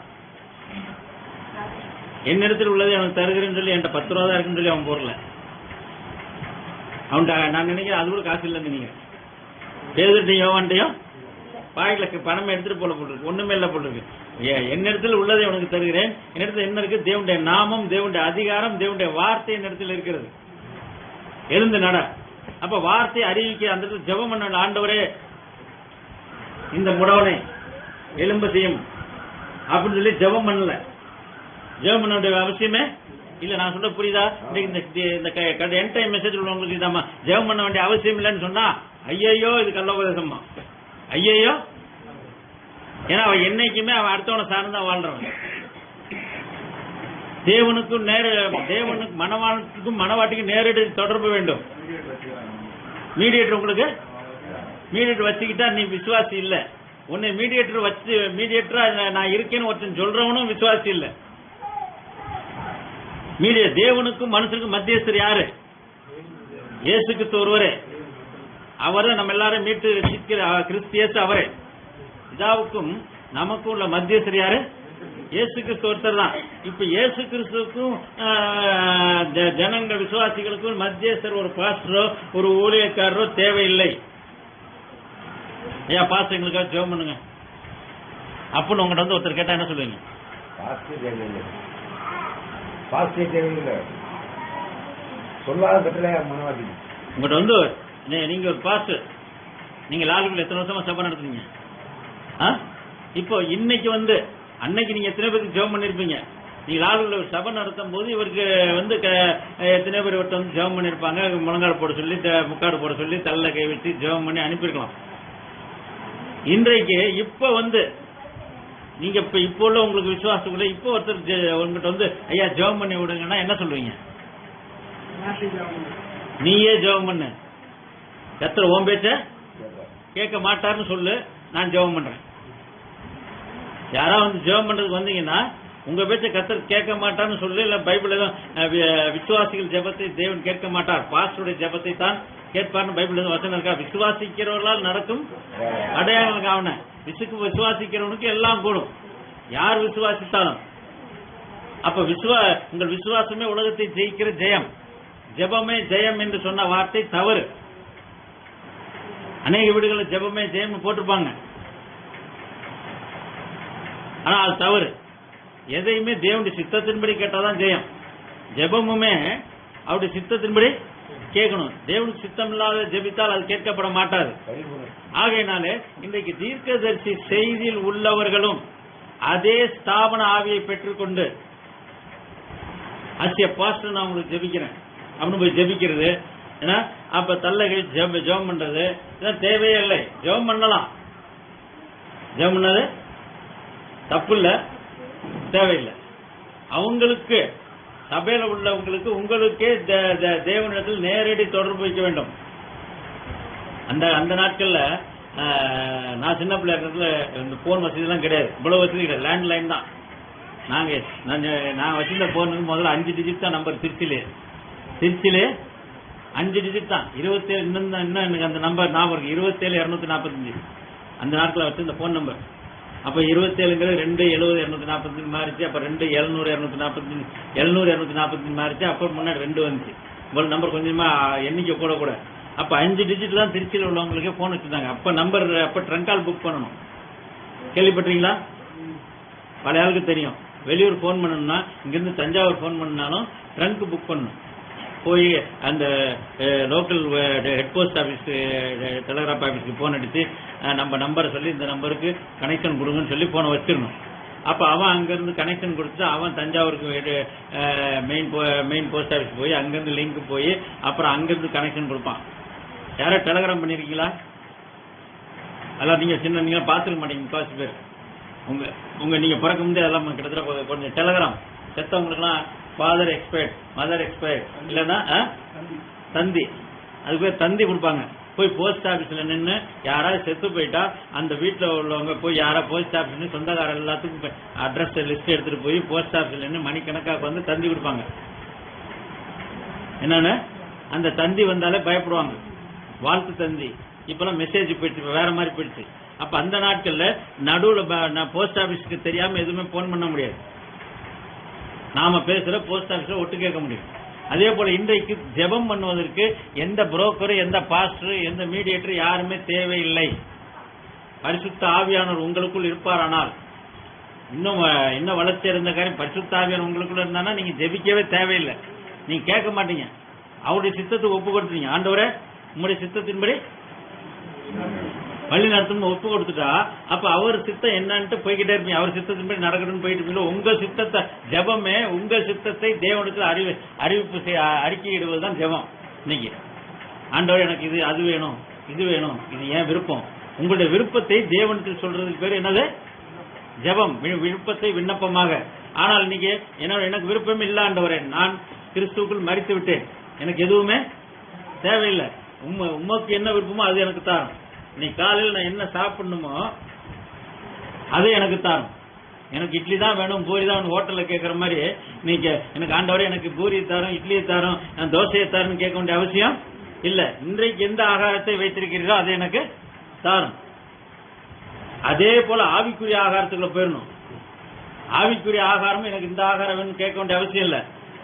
என்னிடத்தில் உள்ளதை அவனுக்கு தருகிறேன்னு சொல்லி என்கிட்ட 10 ரூபா தான் இருக்குன்னு சொல்லி அவன் போடல. அவன்கிட்ட நான் நினைக்கிறேன் அது கூட காசு இல்லைன்னு நீங்க பேதுட்டையும் யோவான்ட்டையும் பாக்கெட்ல பணம் எடுத்துட்டு போட்டிருக்கு, ஒண்ணுமே இல்ல போட்டிருக்கு. என்னிடத்தில் உள்ளதை உனக்கு தருகிறேன். என்னிடத்தில் என்ன இருக்கு? தேவனுடைய நாமம், தேவனுடைய அதிகாரம், தேவனுடைய வார்த்தை என்னிடத்தில் இருக்கிறது. எழுந்து நட. அப்ப வார்த்தை அறிவிக்க அந்த இடத்துல ஜெபம் பண்ண ஆண்டவரே இந்த முடவனை எலும்ப செய்யும் அப்படின்னு சொல்லி ஜெபம் பண்ணல. ஜெபம் பண்ண வேண்டிய அவசியமே இல்ல. நான் சொல்ல புரியுதா? இந்த என் டைம் மெசேஜ் உள்ளவங்களுக்கு இதாமா ஜெபம் பண்ண வேண்டிய அவசியம் இல்லைன்னு சொன்னா ஐயோ இது கள்ளோபதேசமா, ஐயோ. ஏன்னா அவன் என்னைக்குமே அவன் அடுத்தவனை சார்ந்தான் வாழ்றவன். தேவனுக்கும் மனவாட்டிக்கும் நேரடி தொடர்பு வேண்டும். மீடியேட்டர் உங்களுக்கு மீடியேட்டர் வச்சுக்கிட்டா நீ விசுவாசி இல்ல. உன்னை மீடியேட்டரா நான் இருக்கேன்னு ஒருத்தன் சொல்றவனும் விசுவாசி இல்ல. தேவனுக்கும் மனுஷனுக்கும் மத்தியஸ்தர் யாரு? இயேசு கிறிஸ்து ஒருவரே. அவரை நம்ம எல்லாரும் மீட்டு கிறிஸ்து அவரே. பிதாவுக்கும் நமக்கும் உள்ள மத்தியஸ்தர் யாரு? இயேசு கிறிஸ்து ஒருத்தர் தான். இப்ப இயேசு கிறிஸ்துவுக்கும் ஜனங்கள் விசுவாசிகளுக்கும் மத்தியஸ்தர் ஒரு பாஸ்டரோ ஒரு ஊழியக்காரரோ தேவையில்லை. ஐயா பாஸ்டர் எங்களுக்காக ஜெபம் பண்ணுங்க அப்படின்னு உங்கள்கிட்ட வந்து ஒருத்தர் கேட்டா என்ன சொல்லுவீங்க? உங்கள்கிட்ட வந்து நீங்க ஒரு பாஸ்டர், நீங்க லாலுக்குள்ள எத்தனை வருஷமா சபை நடத்துறீங்க? இப்போ இன்னைக்கு அன்னைக்கு நீங்க எத்தனை பேருக்கு ஜெபம் பண்ணிருப்பீங்க? நீங்க ஆளுநர் ஒரு சபை நடத்தும் போது இவருக்கு எத்தனை பேர் இவர்கிட்ட ஜெபம் பண்ணிருப்பாங்க, முழங்கால் போட சொல்லி முக்காடு போட சொல்லி தள்ள கை வச்சு ஜெபம் பண்ணி அனுப்பியிருக்கலாம். இன்றைக்கு இப்ப நீங்க இப்ப உள்ள உங்களுக்கு விசுவாசக்குள்ள இப்ப ஒருத்தர் உங்ககிட்ட ஐயா ஜெபம் பண்ணி விடுங்கன்னா என்ன சொல்லுவீங்க? நீயே ஜெபம் பண்ணு, கர்த்தர் உன் பேச்ச கேட்க மாட்டாருன்னு சொல்லு, நான் ஜெபம் பண்றேன். யாராவது ஜெபம் பண்றதுக்கு வந்தீங்கன்னா உங்க பேச்ச கர்த்தர் கேட்க மாட்டார்னு சொல்லு. இல்ல பைபிள் விசுவாசிகள் ஜெபத்தை தேவன் கேட்க மாட்டார், பாஸ்டருடைய ஜெபத்தை தான் கேட்பார்னு பைபிள் வசனம் இருக்கா? விசுவாசிக்கிறவர்களால் நடக்கும் அடையாளம் ஆவன. விசுவாசிக்கிறவனுக்கு எல்லாம் கூடும், யார் விசுவாசித்தாலும். அப்ப உங்கள் விசுவாசமே உலகத்தை ஜெயிக்கிற ஜெயம். ஜெபமே ஜெயம் என்று சொன்ன வார்த்தை தவறு. அநேக வீடுகளில் ஜெபமே ஜெயம் போட்டிருப்பாங்க, ஆனா அது தவறு. எதையுமே தேவனுடைய சித்தத்தின்படி கேட்டாதான் ஜெயம். ஜெபமுமே அவருடைய சித்தத்தின்படி கேட்கணும். தேவனுக்கு சித்தம் இல்லாத ஜெபித்தால் அது கேட்கப்பட மாட்டாது. ஆகையினாலே இன்றைக்கு தீர்க்கதரிசி செய்தியில் உள்ளவர்களும் அதே ஸ்தாபன ஆவியை பெற்றுக்கொண்டு அசிய பாஸ்டர் நான் உங்களுக்கு ஜெபிக்கிறேன் அப்படின்னு போய் ஜெபிக்கிறது, ஏன்னா அப்ப தள்ளகை ஜெபம் பண்றது இதெல்லாம் தேவையே இல்லை. ஜெபம் பண்ணலாம், ஜெபம் பண்ணது தப்பு இல்ல, தேவையில்லை. அவங்களுக்கு சபையில உள்ளவங்களுக்கு உங்களுக்கே தேவனிடத்தில் நேரடி தொடர்பு வைக்க வேண்டும். அந்த நாட்கள்ல நான் சின்ன பிள்ளை இருக்கிறதுல இந்த போன் வசதி எல்லாம் கிடையாது, இவ்வளவு வசதி கிடையாது, லேண்ட் லைன் தான். நான் வச்சிருந்த போன் முதல்ல 5 டிஜிட் தான் நம்பர். திருச்சியிலே 5 டிஜிட் தான். 27 இன்னும் எனக்கு அந்த நம்பர் ஞாபகம் இருக்கு, 27,245 அந்த நாட்கள் வச்சிருந்த போன் நம்பர். அப்ப 27ங்கிறது 2,70,245 மாறிச்சு. அப்ப 2,700,245 மாறிச்சு. அப்ப முன்னாடி 2 வந்துச்சு. இவ்வளவு நம்பர் கொஞ்சமா எண்ணிக்கை கூட. அப்ப 5 டிஜிட் தான் திருச்சியில் உள்ளவங்களுக்கே போன் வச்சிருந்தாங்க. அப்ப ட்ரங்கால் புக் பண்ணணும். கேள்விப்பட்டீங்களா? பல ஆளுக்கு தெரியும். வெளியூர் போன் பண்ணணும்னா இங்கிருந்து தஞ்சாவூர் போன் பண்ணாலும் ட்ரங்க் புக் பண்ணணும். போய் அந்த local head post office telegraph ஆபீஸ்க்கு போன் அடிச்சு நம்ம நம்பரை சொல்லி இந்த நம்பருக்கு கனெக்ஷன் கொடுங்கன்னு சொல்லி போனை வச்சிடணும். அப்ப அவன் அங்கிருந்து கனெக்ஷன் கொடுத்து அவன் தஞ்சாவூருக்கு மெயின் போஸ்ட் ஆபீஸ் போய் அங்கிருந்து லிங்க் போய் அப்புறம் அங்கிருந்து கனெக்ஷன் கொடுப்பான். யாரோ டெலிகிராம் பண்ணிருக்கீங்களா? அதெல்லாம் நீங்க பாத்துக்க மாட்டீங்க. முக்காசி பேர் நீங்க பிறக்க முடியாது அதெல்லாம் கிட்டத்தட்ட கொஞ்சம் டெலிகிராம் செத்தவங்களுக்குலாம் ஃபாதர் எக்ஸ்பயர்ட், மதர் எக்ஸ்பயர்ட், இல்லன்னா தந்தி, அதுக்கு பேர் தந்தி கொடுப்பாங்க. போய் போஸ்ட் ஆபீஸ்ல நின்று யாராவது செத்து போயிட்டா அந்த வீட்டுல உள்ளவங்க போய் யாரா போஸ்ட் ஆபீஸ் சொந்தக்கார எல்லாத்துக்கும் அட்ரஸ் லிஸ்ட் எடுத்துட்டு போய் போஸ்ட் ஆபீஸ்ல நின்று மணிக்கணக்காக தந்தி கொடுப்பாங்க. என்னன்னு அந்த தந்தி வந்தாலே பயப்படுவாங்க, வாழ்த்து தந்தி. இப்பெல்லாம் மெசேஜ் போயிடுச்சு, வேற மாதிரி போயிடுச்சு. அப்ப அந்த நாட்கள்ல நடுவுல போஸ்ட் ஆபீஸ்க்கு தெரியாம எதுவுமே போன் பண்ண முடியாது. நாம பேசுற போஸ்ட் ஆபீஸ்ல ஒட்டு கேட்க முடியும். அதே போல இன்றைக்கு ஜெபம் பண்ணுவதற்கு எந்த புரோக்கர், எந்த பாஸ்டர், எந்த மீடியேட்டர் யாருமே தேவையில்லை. பரிசுத்த ஆவியானவர் உங்களுக்குள் இருப்பாரானால், இன்னும் வளர்ச்சி இருந்த காரியம் பரிசுத்த ஆவியானவர் உங்களுக்குள்ள இருந்தானா நீங்க ஜெபிக்கவே தேவையில்லை. நீங்க கேட்க மாட்டீங்க, அவருடைய சித்தத்துக்கு ஒப்பு கொடுத்துட்டீங்க. ஆண்டவரே உங்களுடைய சித்தத்தின்படி வழி நடத்தும் ஒப்பு கொடுத்துட்டா அப்ப அவர் சித்தம் என்னன்ட்டு போய்கிட்டே இருப்பீங்க. அவர் சித்தத்தின்படி நடக்கணும்னு போயிட்டு இருப்பீங்க. உங்க சித்தத்தை ஜெபமே உங்க சித்தத்தை தேவனுக்கு அறிவிப்பு அறிக்கையிடுவதுதான் ஜெபம். இன்னைக்கு ஆண்டவர் எனக்கு இது அது வேணும், இது வேணும், இது ஏன் விருப்பம், உங்களுடைய விருப்பத்தை தேவனுக்கு சொல்றதுக்கு பேர் என்னது? ஜெபம். விருப்பத்தை விண்ணப்பமாக. ஆனால் இன்னைக்கு எனக்கு விருப்பம் இல்ல ஆண்டவரே, நான் கிறிஸ்துவுக்குள் மரித்து விட்டேன், எனக்கு எதுவுமே தேவையில்லை, உமக்கு என்ன விருப்பமோ அது எனக்கு தாரும், நீ காலையில் நான் என்ன சாப்பிடணுமோ அது எனக்கு தாரும், எனக்கு இட்லி தான் வேணும் பூரி தான் ஹோட்டல்ல கேட்கற மாதிரி நீங்க எனக்கு ஆண்டவரே எனக்கு பூரி தாரும் இட்லியை தாரும் தோசையை தாரும் கேட்க வேண்டிய அவசியம் இல்ல. இன்றைக்கு எந்த ஆகாரத்தை வைத்திருக்கிறீர்களோ அது எனக்கு தாரும். அதே போல ஆவிக்குரிய ஆகாரத்துக்குள்ள போயிடணும். ஆவிக்குரிய ஆகாரம் எனக்கு இந்த ஆகாரம் வேணும் கேட்க வேண்டிய அவசியம் இல்ல.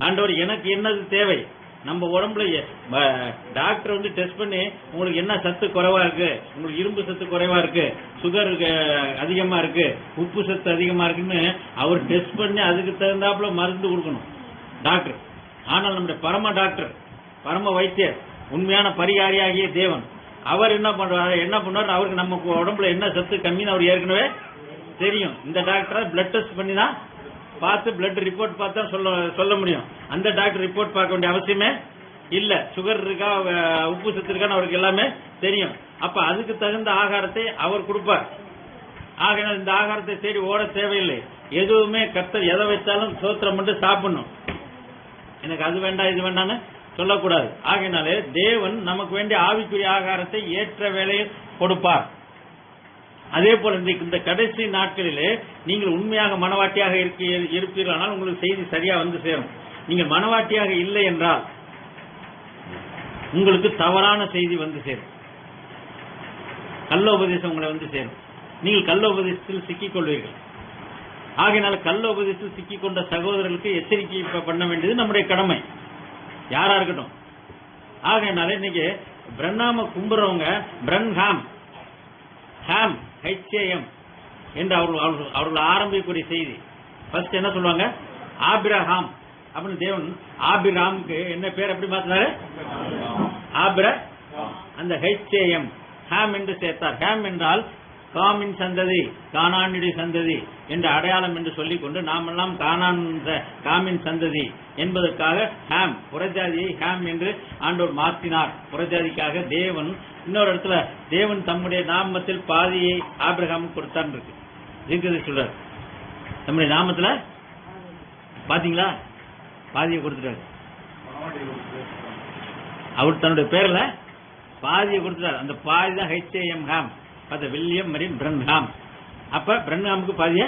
ஆண்டவர் எனக்கு என்னது தேவை, நம்ம உடம்புல டாக்டர் டெஸ்ட் பண்ணி உங்களுக்கு என்ன சத்து குறைவா இருக்கு, உங்களுக்கு இரும்பு சத்து குறைவா இருக்கு, சுகர் அதிகமா இருக்கு, உப்பு சத்து அதிகமா இருக்குன்னு அவர் டெஸ்ட் பண்ணி அதுக்கு தகுந்தாப்புல மருந்து கொடுக்கணும் டாக்டர். ஆனால் நம்முடைய பரம டாக்டர், பரம வைத்தியர், உண்மையான பரிகாரியாகிய தேவன், அவர் என்ன பண்ணுவார், அவருக்கு நம்ம உடம்புல என்ன சத்து கம்மின்னு அவர் ஏற்கனவே தெரியும். இந்த டாக்டர் பிளட் டெஸ்ட் பண்ணி தான் பார்த்து பிளட் ரிப்போர்ட் பார்த்தா சொல்ல முடியும். அந்த டாக்டர் ரிப்போர்ட் பார்க்க வேண்டிய அவசியமே இல்ல. சுகர் இருக்கா, உப்பு சத்து இருக்கான்னு அவருக்கு எல்லாமே தெரியும். அப்ப அதுக்கு தகுந்த ஆகாரத்தை அவர் கொடுப்பார். ஆகையினால் இந்த ஆகாரத்தை தேடி ஓட தேவையில்லை. எதுவுமே கர்த்தர் எதை வைத்தாலும் சோத்திரம் மட்டும் சாப்பிடணும். எனக்கு அது வேண்டாம் இது வேண்டாம்னு சொல்லக்கூடாது. ஆகையினாலே தேவன் நமக்கு வேண்டிய ஆவிக்குரிய ஆகாரத்தை ஏற்ற வேளையில் கொடுப்பார். அதே போல இந்த கடைசி நாட்களிலே நீங்கள் உண்மையாக மனவாட்டியாக இருப்பீர்களானால் உங்களுக்கு செய்தி சரியா வந்து சேரும். நீங்கள் மனவாட்டியாக இல்லை என்றால் உங்களுக்கு தவறான செய்தி வந்து சேரும். கள்ள உபதேசம் உங்களை வந்து சேரும். நீங்கள் கள்ள உபதேசத்தில் சிக்கிக் கொள்வீர்கள். ஆகையினால கள்ள உபதேசத்தில் சிக்கிக் கொண்ட சகோதரர்களுக்கு எச்சரிக்கை பண்ண வேண்டியது நம்முடைய கடமை, யாரா இருக்கட்டும். ஆகையினால இன்னைக்கு பிரண்ணாம கும்புறவங்க பிரன்ஹாம் ஹாம் HAM என்று அவர்கள் ஆரம்பிக்கக்கூடிய செய்தி. ஃபர்ஸ்ட் என்ன சொல்லுவாங்க? ஆபிரஹாம் அப்படின்னு. தேவன் ஆபிராமுக்கு என்ன பேர் எப்படி மாத்தினாரு? ஆபிர. அந்த HAM ஹாம் என்று சேர்த்தார். ஹாம் என்றால் காமின் சந்ததி, கானானுடைய சந்ததி என்ற அடையாளம் என்று சொல்லிக் கொண்டு நாமெல்லாம் காமின் சந்ததி என்பதற்காக ஹாம் புறஜாதியை ஹாம் என்று ஆண்டவர் மாற்றினார். புறஜாதிக்காக தேவன் இன்னொரு இடத்துல தேவன் தம்முடைய நாமத்தில் பாதியை ஆபிரகாம் கொடுத்தார் இருக்கு சொல்றார். நம்முடைய நாமத்துல பாத்தீங்களா பாதியை கொடுத்துட்டாரு. அவர் தன்னுடைய பேர்ல பாதியை கொடுத்துட்டார். அந்த பாதி தான் HAM ஹாம். பார்த்த வில்லியம் மரியம் பிரன்ஹாம். அப்ப பிரன்ஹாமுக்கு பாதிய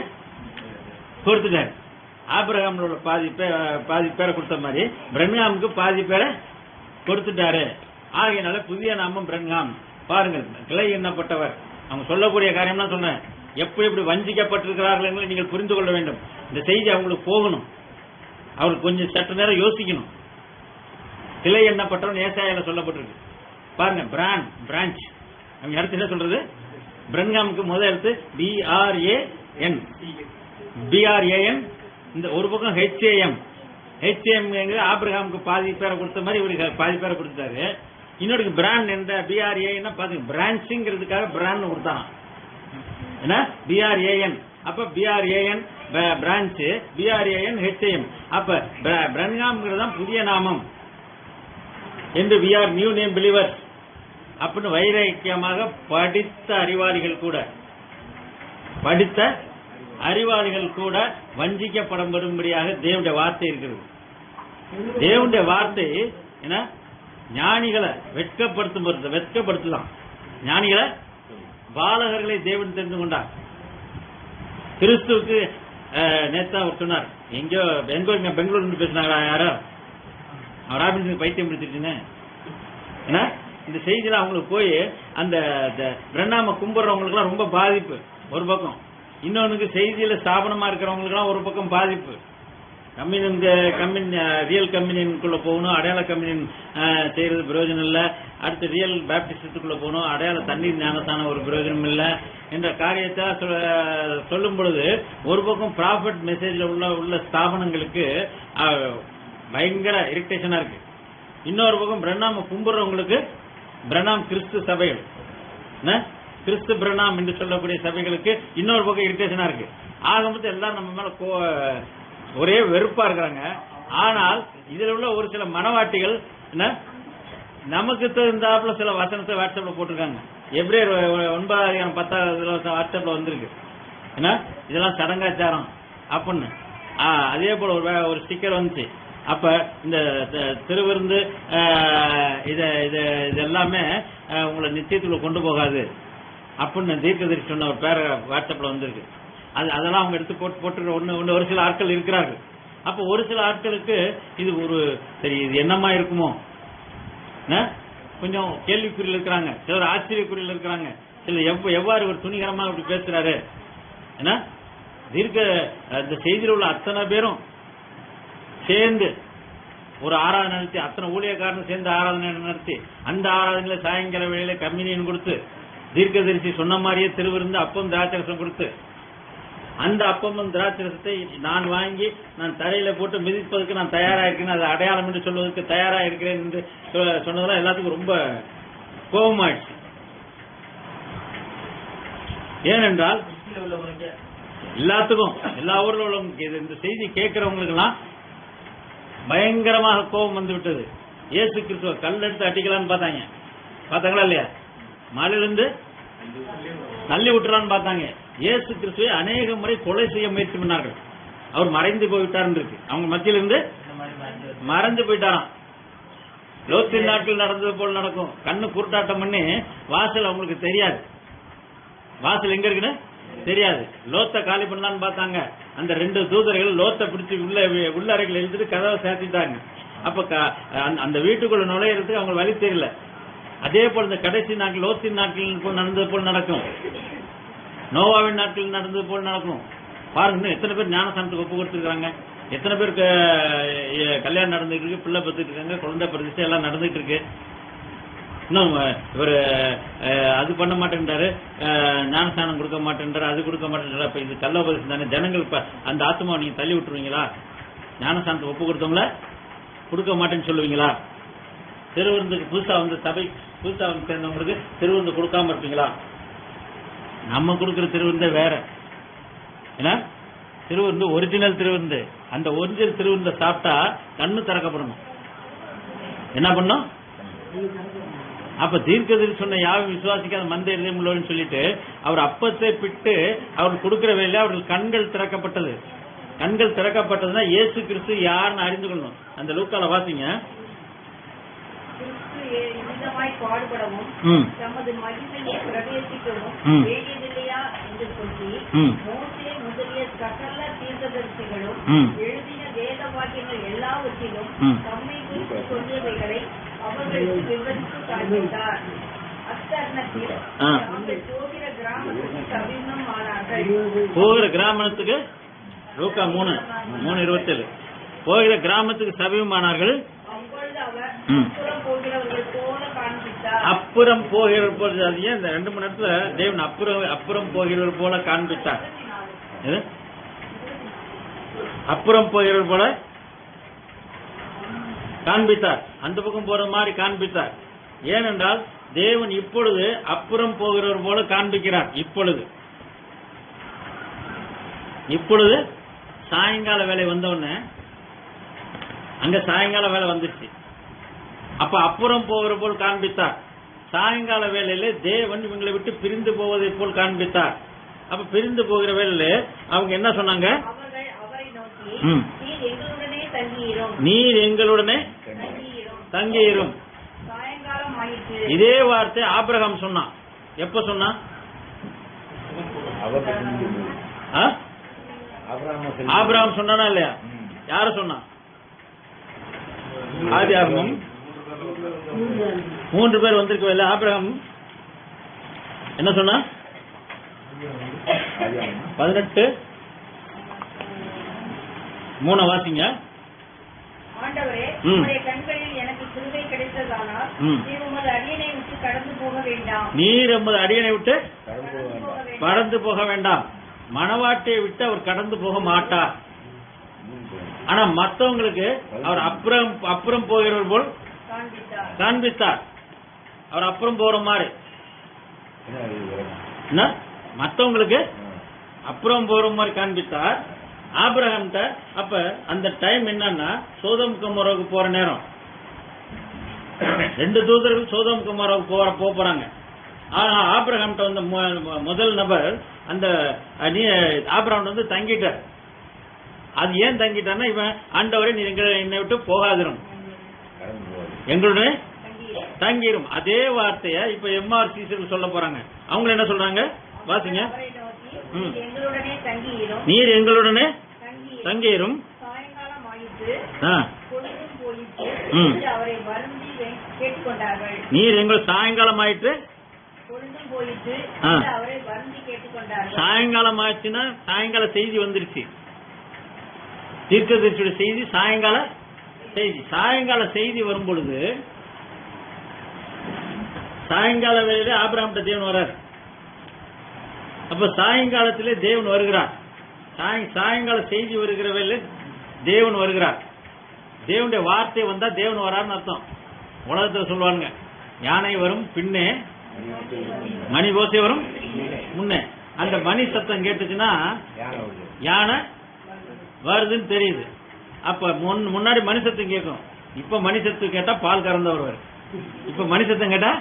கொடுத்துட்டாரு. ஆபிரகாமோட பாதி பேரை கொடுத்த மாதிரி பிரன்ஹாமுக்கு பாதி பேரை கொடுத்துட்டாரு. ஆகையினால புதிய நாமம் பிரன்ஹாம். பாருங்கள், கிளை எண்ணப்பட்டவர். அவங்க சொல்லக்கூடிய காரியம்லாம் சொன்னேன். எப்படி வஞ்சிக்கப்பட்டிருக்கிறார்கள் என்று நீங்கள் புரிந்து கொள்ள வேண்டும். இந்த செய்தி அவங்களுக்கு போகணும். அவருக்கு கொஞ்சம் சற்று நேரம் யோசிக்கணும். கிளை எண்ணப்பட்டவன் ஏசாயால சொல்லப்பட்டிருக்கு. பாருங்க, பிரான்ச். அவங்க அடுத்து என்ன சொல்றது? பிரன்ஹாமுக்கு முதல் எழுத்து BRAN. இந்த ஒரு பக்கம் HAM ஆபிரகாமுக்கு பாதி பேரை கொடுத்த மாதிரி இவருக்கு பாதி பேரை கொடுத்தாரு. இன்னொரு பிராண்ட் என்ற BRAN பாத்தீங்க, பிரான்ச்சுங்கிறதுக்காக பிராண்ட் கொடுத்தான். என்ன BRAN? அப்ப BRAN பிரான்ச், BRAN HAM. அப்ப பிரன்ஹாம்ங்கிறது தான் புதிய நாமம் என்று we are new name believers அப்படின்னு வைராக்கியமாக படித்த அறிவாளிகள் கூட வஞ்சிக்கப்படும்படியாக தேவனுடைய வார்த்தை இருக்கிறது. தேவனுடைய வார்த்தை என்ன? ஞானிகளை வெட்கப்படுத்தலாம். ஞானிகளை பாலகர்களை தேவன் தெரிந்து கொண்டார். கிறிஸ்துவுக்கு நேத்தா அவர் சொன்னார். எங்கோ பெங்களூர் பேசினாங்களா யாரோ? ராபின்சனுக்கு பைத்தியம் பிடிச்சிருச்சுன்னு. ஏன்னா இந்த செய்தியில அவங்களுக்கு போய் அந்த பிரண்ணாம கும்பிடுறவங்களுக்கு எல்லாம் ரொம்ப பாதிப்பு ஒரு பக்கம். இன்னொன்னுக்கு செய்தியில ஸ்தாபனமா இருக்கிறவங்களுக்கு எல்லாம் ஒரு பக்கம் பாதிப்பு. ரியல் கம்யூனியனுக்குள்ள போகணும், அடையாள கம்யூனியன் செய்யறது பிரயோஜனம் இல்ல. அடுத்து ரியல் பேப்டிஸ்டுக்குள்ள போகணும், அடையாள தண்ணீர் ஞானத்தான ஒரு பிரயோஜனம் இல்ல என்ற காரியத்தை சொல்லும் பொழுது ஒரு பக்கம் ப்ராஃபிட் மெசேஜ்ல உள்ள ஸ்தாபனங்களுக்கு பயங்கர இரிட்டேஷனா இருக்கு. இன்னொரு பக்கம் பிரண்ணாம கும்பிடுறவங்களுக்கு பிரண்ணாம் கிறிஸ்து சபைகள், கிறிஸ்து பிரண்ணாம் என்று சொல்லக்கூடிய சபைகளுக்கு இன்னொரு பக்கம் இரிட்டேஷனா இருக்கு. ஆக மொத்தம் எல்லாரும் நம்ம மேல ஒரே வெறுப்பா இருக்கிறாங்க. ஆனால் இதுல உள்ள ஒரு சில மனவாட்டிகள் நமக்கு தகுந்தாப்புல சில வசனத்தை வாட்ஸ்அப்ல போட்டிருக்காங்க. எப்ரேயர் 9:10 வாட்ஸ்அப்ல வந்திருக்கு. ஏன்னா இதெல்லாம் சடங்காச்சாரம் அப்படின்னு. அதே போல ஒரு ஸ்டிக்கர் வந்துச்சு. அப்ப இந்த திருவிருந்து இதெல்லாமே உங்களை நிச்சயத்துக்குள்ள கொண்டு போகாது அப்படின்னு தீர்க்கதரிசி சொன்ன ஒரு பேர வாட்ஸ்அப்ல வந்திருக்கு. அதெல்லாம் அவங்க எடுத்து போட்டு ஒரு சில ஆட்கள் இருக்கிறார்கள். அப்ப ஒரு சில ஆட்களுக்கு இது சரி இது என்னமா இருக்குமோ கொஞ்சம் கேள்விக்குறியில் இருக்கிறாங்க, சிலர் ஆச்சரியக்குறியில் இருக்கிறாங்க, சிலர் எவ்வாறு ஒரு துணிகரமா அப்படி பேசுறாரு. ஏன்னா இந்த செய்தியில் உள்ள அத்தனை பேரும் சேர்ந்து ஒரு ஆராதனை நடத்தி, அத்தனை ஊழியக்காரன் சேர்ந்து ஆராதனை நடத்தி, அந்த ஆராதனையில சாயங்கால வேளையில கம்யூனியன் கொடுத்து, தீர்க்கதரிசி சொன்ன மாதிரியே திருவிருந்து அப்பம் திராட்சரசம் கொடுத்து, அந்த அப்பமும் திராட்சரசத்தை நான் வாங்கி நான் தரையில போட்டு மிதிப்பதற்கு நான் தயாரா இருக்கேன், அது அடையாளம் என்று சொல்வதற்கு தயாரா இருக்கிறேன் என்று சொன்னதெல்லாம் எல்லாத்துக்கும் ரொம்ப கோபமாயிடுச்சு. ஏனென்றால் எல்லாத்துக்கும், எல்லா ஊர்ல உள்ளவங்க இந்த செய்தி கேட்கிறவங்களுக்கு எல்லாம் பயங்கரமாக கோபம் வந்து விட்டது. இயேசு கிறிஸ்துவ கல் எடுத்து அடிக்கலான்னு பார்த்தாங்களா இல்லையா? மலையிலிருந்து தள்ளி விட்டுறான்னு பார்த்தாங்க. இயேசு கிறிஸ்துவை அநேக முறை கொலை செய்ய முயற்சி பண்ணார்கள். அவர் மறைந்து போய்விட்டார் இருக்கு. அவங்க மத்தியிலிருந்து மறைந்து போயிட்டாராம். லோத்தின் நாட்கள் நடந்தது போல் நடக்கும். கண்ணு குருட்டாட்டம் பண்ணி வாசல் அவங்களுக்கு தெரியாது, வாசல் எங்க இருக்குன்னு தெரியாது. லோத்த காலி பண்ணலான்னு பார்த்தாங்க. அந்த 2 தூதர்கள் லோத்த பிடிச்சி உள்ள அறைகள் எழுதிட்டு கதவை சேர்த்திட்டாங்க. அப்ப அந்த வீட்டுக்குள்ள நுழையிறதுக்கு அவங்க வழி தெரியல. அதே போல இந்த கடைசி நாட்கள் லோத்தின் நாட்கள் நடந்தது போல் நடக்கும், நோவாவின் நாட்கள் நடந்தது போல் நடக்கும். பாருங்க, எத்தனை பேர் ஞானஸ்தானத்துக்கு ஒப்பு கொடுத்துருக்காங்க, எத்தனை பேருக்கு கல்யாணம் நடந்துட்டு இருக்கு, பிள்ளை பத்துட்டு இருக்காங்க, குழந்தை பிரதிஷ்டை எல்லாம் நடந்துட்டு இருக்கு. இன்னும் இவர் அது பண்ண மாட்டேன்றாரு, ஞானஸ்தானம் கொடுக்க மாட்டேன்றாரு, அது கொடுக்க மாட்டேன்றாரு. அப்ப இது கள்ளோபதேசம் தானே. ஜனங்கள் இப்ப அந்த ஆத்மாவை நீங்க தள்ளி விட்டுருவீங்களா? ஞானஸ்தானத்தை ஒப்பு கொடுத்தவங்கள கொடுக்க மாட்டேன்னு சொல்லுவீங்களா? திருவிருந்துக்கு புதுசா வந்து சபை புதுசா வந்து சேர்ந்தவங்களுக்கு திருவிருந்து கொடுக்காம இருப்பீங்களா? நம்ம கொடுக்குற திருவிருந்தே வேற. ஏன்னா திருவிருந்து ஒரிஜினல் திருவிருந்து. அந்த ஒரிஜினல் திருவிருந்த சாப்பிட்டா கண்ணு திறக்கப்படணும். என்ன பண்ணும்? அப்ப தீர்க்கதரிசி சொன்ன யாவும் விசுவாசிக்காத மந்த இதயம் உள்ளவன்னு சொல்லிட்டு அவர் அப்பத்தை பிட்டு அவர் கொடுக்கிற வேலையில அவர்கள் கண்கள் திறக்கப்பட்டது. கண்கள் திறக்கப்பட்டதுன்னா இயேசு கிறிஸ்து யாருன்னு அறிந்து கொள்ளணும். அந்த லூக்கால வாசிங்க. பாடுபடவும் தமது மகிமையை பிரவேசிக்கவும் வேண்டியதில்லையா என்று சொல்லி மோசே முதலிய சகல தீர்க்கதரிசிகளும் எழுதின வேத வாக்கியங்கள் எல்லாவற்றிலும் தம்மை குறித்து சொல்லியவைகளை அவர்களுக்கு விவரித்து காண்பித்தார். அத்தருணத்தில் அவர்கள் போகிற கிராமத்துக்கு சமீபம் ஆனார்கள். போகிற கிராமத்துக்கு லூக்கா 3:27 போகிற கிராமத்துக்கு சமீபமானார்கள். அப்புறம் போகிறவர் போல இந்த 2 மணி நேரத்துல தேவன் அப்புறம் போகிறவர் போல காண்பித்தார். அப்புறம் போகிறவர் போல காண்பித்தார். அந்த பக்கம் போற மாதிரி காண்பித்தார். ஏனென்றால் தேவன் இப்பொழுது அப்புறம் போகிறவர் போல காண்பிக்கிறார். இப்பொழுது சாயங்கால வேலை வந்தவுடனே அங்க சாயங்கால வேலை வந்துருச்சு. அப்ப அப்புறம் போகிற போல் காண்பித்தார். சாயங்கால வேலையில தேவன் இவங்களை விட்டு பிரிந்து போவதை போல் காண்பித்தார். அப்ப பிரிந்து போகிற வேலையில அவங்க என்ன சொன்னாங்க? நீர் எங்களுடனே தங்கியிரும். இதே வார்த்தை ஆபிரகாம் சொன்னான். எப்ப சொன்னான்? ஆபிரகாம் சொன்னானா இல்லையா? யார சொன்னான்? ஆதியாகமம் 3 பேர் வந்திருக்கவில்லை. ஆபிரகாம் என்ன சொன்னா? 18:3 வாசிங்க. ஆண்டவரே, உம்முடைய கண்களில் எனக்கு கிருபை கிடைத்ததானால் நீர் உமது அடியனை விட்டு கடந்து போக வேண்டாம். நீர் உமது அடியனை விட்டு கடந்து போக வேண்டாம். மணவாட்டியை விட்டு அவர் கடந்து போக மாட்டார். ஆனா மற்றவங்களுக்கு அவர் அப்புறம் போகிறவர் போல் காண்பித்தார். அவர் அப்புறம் போற மாதிரி மற்றவங்களுக்கு அப்புறம் போற மாதிரி காண்பித்தார். ஆபிரகாம்கிட்ட அப்ப அந்த டைம் என்னன்னா சோதம் குமாராவுக்கு போற நேரம். 2 தூதர்கள் சோதம் குமாராவுக்கு போறாங்க. ஆனா ஆபிரகாம்கிட்ட வந்த முதல் நபர் அந்த ஆபிரகாம் வந்து தங்கிட்டார். அது ஏன் தங்கிட்டான்னா இவன் ஆண்டவரே நீர் என்னை விட்டு போகாதிரும், எங்களுடைய தங்கிரும். அதே வார்த்தைய இப்ப எம்ஆர் சீசர்கள் சொல்ல போறாங்க. அவங்க என்ன சொல்றாங்க? வாசிங்க. நீர் எங்களுடனே தங்கிரும். நீர் எங்கள் சாயங்காலம் ஆயிட்டு சாயங்காலம் ஆயிடுச்சுன்னா சாயங்கால செய்தி வந்துருச்சு. தீர்க்கதரிசியுடைய செய்தி சாயங்கால செய்தி. சாயங்கால செய்தி வரும் பொழுது சாயங்கால வேளையில ஆபிரகாம்கிட்ட தேவன் வர்றார். அப்ப சாயங்காலத்திலே தேவன் வருகிறார். சாயங்கால செய்தி வருகிற வேளையில தேவன் வருகிறார். தேவனுடைய வார்த்தை வந்தா தேவன் வராருன்னு அர்த்தம். உலகத்துல சொல்லுவாங்க, யானை வரும் பின்னே மணி ஓசை வரும் முன்னே. அந்த மணி சத்தம் கேட்டுச்சுன்னா யானை வருதுன்னு தெரியுது. அப்ப முன்னாடி மணி சத்தம் கேட்கும், இப்ப மணி சத்தம் கேட்டா பால் கறந்தா வருவாரு. இப்ப மணி சத்தம் கேட்டா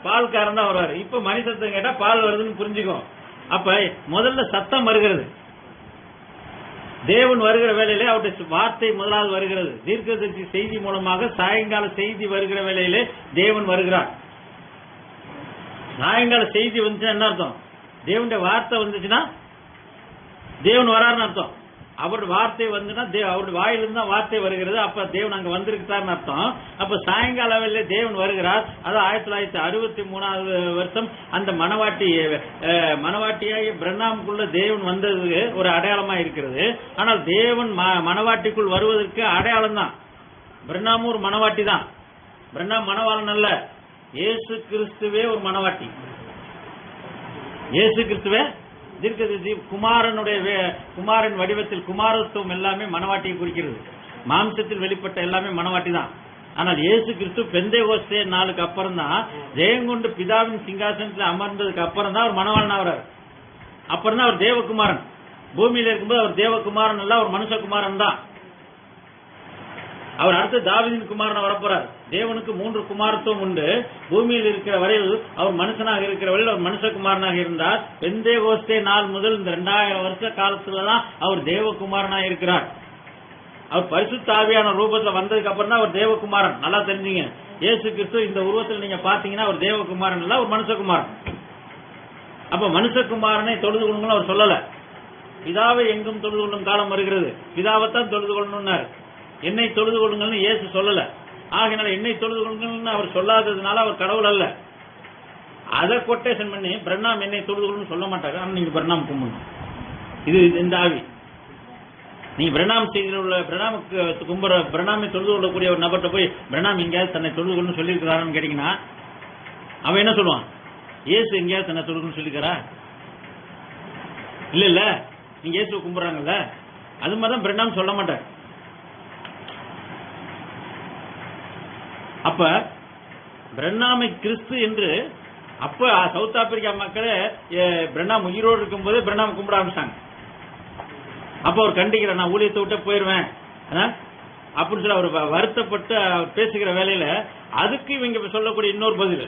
பால் கறந்தா வருவாரு. இப்ப மணி சத்தம் கேட்டா பால் வருதுன்னு புரிஞ்சுக்கும். அப்ப முதல்ல சத்தம் வருகிறது, தேவன் வருகிற வேளையிலே அவருடைய வார்த்தை முதலாவது வருகிறது. தீர்க்கதரிசி செய்தி மூலமாக சாயங்கால செய்தி வருகிற வேளையிலே தேவன் வருகிறார். சாயங்கால செய்தி வந்துச்சுன்னா என்ன அர்த்தம்? தேவனுடைய வார்த்தை வந்துச்சுன்னா தேவன் வராருன்னு அர்த்தம். அவருடைய வார்த்தை வந்துன்னா அவருடைய வாயிலிருந்து தான் வார்த்தை வருகிறது. அப்ப தேவன் அங்க வந்திருக்கிறார்னு அர்த்தம். அப்ப சாயங்கால வேளையிலே தேவன் வருகிறார். அது 1963 வருஷம் அந்த மணவாட்டியாகி பிரண்ணாமுக்குள்ள தேவன் வந்தது ஒரு அடையாளமா இருக்கிறது. ஆனால் தேவன் மணவாட்டிக்குள் வருவதற்கு அடையாளம் தான். பிரண்ணாமும் ஒரு மணவாட்டி தான். பிரண்ணாம் மணவாளன் அல்ல, இயேசு கிறிஸ்துவே ஒரு மணவாட்டி. இயேசு கிறிஸ்துவே தீர்க்கதரிசி குமாரன் வடிவத்தில் குமாரத்துவம் எல்லாமே மணவாட்டியை குறிக்கிறது. மாம்சத்தில் வெளிப்பட்ட எல்லாமே மணவாட்டி தான். ஆனால் இயேசு கிறிஸ்து பெந்தேகோஸ்தே நாளுக்கு அப்புறம் தான் ஜெயங்கொண்டு பிதாவின் சிங்காசனத்தில் அமர்ந்ததுக்கு அப்புறம் தான் அவர் மணவாளன் ஆகிறார். அப்புறம் தான் அவர் தேவகுமாரன். பூமியில இருக்கும்போது அவர் தேவகுமாரன் அல்ல, அவர் மனுஷகுமாரன் தான். அவர் அடுத்து தாவீதின் குமாரன் வரப்போறார். தேவனுக்கு 3 குமாரத்துவம் உண்டு. பூமியில் இருக்கிற வரையில் அவர் மனுஷனாக இருக்கிற வரையில் அவர் மனுஷகுமாரனாக இருந்தார். பெந்தேகோஸ்தே நாள் முதல் இந்த 2000 வருஷ காலத்துலதான் அவர் தேவகுமாரனாக இருக்கிறார். அவர் பரிசுத்த ஆவியான ரூபத்தில் வந்ததுக்கு அப்புறம் தான் அவர் தேவகுமாரன். நல்லா தெரிஞ்சுங்க, இயேசு கிறிஸ்து இந்த உருவத்தில் நீங்க பாத்தீங்கன்னா அவர் தேவகுமாரன் இல்ல, அவர் மனுஷகுமாரன். அப்ப மனுஷகுமாரனை தொழுது கொள்ளுங்கள் அவர் சொல்லல. பிதாவை எங்கும் தொழுது கொள்ளும் காலம் வருகிறது, பிதாவைத்தான் தொழுது கொள்ளணும்னாரு. என்னை தொழுது கொள்ளுங்கள்னு இயேசு சொல்லல. ஆகினால என்னை தொழுது கொள்ளுங்கள்னு அவர் சொல்லாததுனால அவர் கடவுள் அல்ல. அதை கொட்டேஷன் பண்ணி பிரண்ணாம் என்னை தொழுது கொள்ளுன்னு சொல்ல மாட்டாரு. ஆனா நீங்க பிரண்ணாம் கும்பிடணும். இது இந்த ஆவி. நீங்க பிரணாம் செய்தியில் உள்ள பிரணாமுக்கு கும்புற பிரணாமை தொழுது கொள்ளக்கூடிய ஒரு நபர்கிட்ட போய் பிரணாம் எங்கேயாவது தன்னை தொழுது கொள்ளு சொல்லியிருக்கிறாரான்னு கேட்டீங்கன்னா அவன் என்ன சொல்லுவான்? இயேசு எங்கேயாவது தன்னை தொழுதுன்னு சொல்லிக்கிறா? இல்ல இல்ல, நீங்க இயேசுவை கும்பிடுறாங்கல்ல, அது மாதிரிதான் பிரணாம் சொல்ல மாட்டார். அப்ப பிரண்ணாமை கிறிஸ்து என்று அப்ப சவுத் ஆப்பிரிக்கா மக்களே பிரணாம் உயிரோடு இருக்கும் போதே பிரணாம் கும்பிட ஆரம்பிச்சாங்க. அப்ப அவர் கண்டிக்கிற நான் ஊழியத்தை விட்டு போயிருவேன் அப்படின்னு சொல்லி அவர் வருத்தப்பட்டு பேசுகிற வேலையில அதுக்கு இவங்க சொல்லக்கூடிய இன்னொரு பதில்,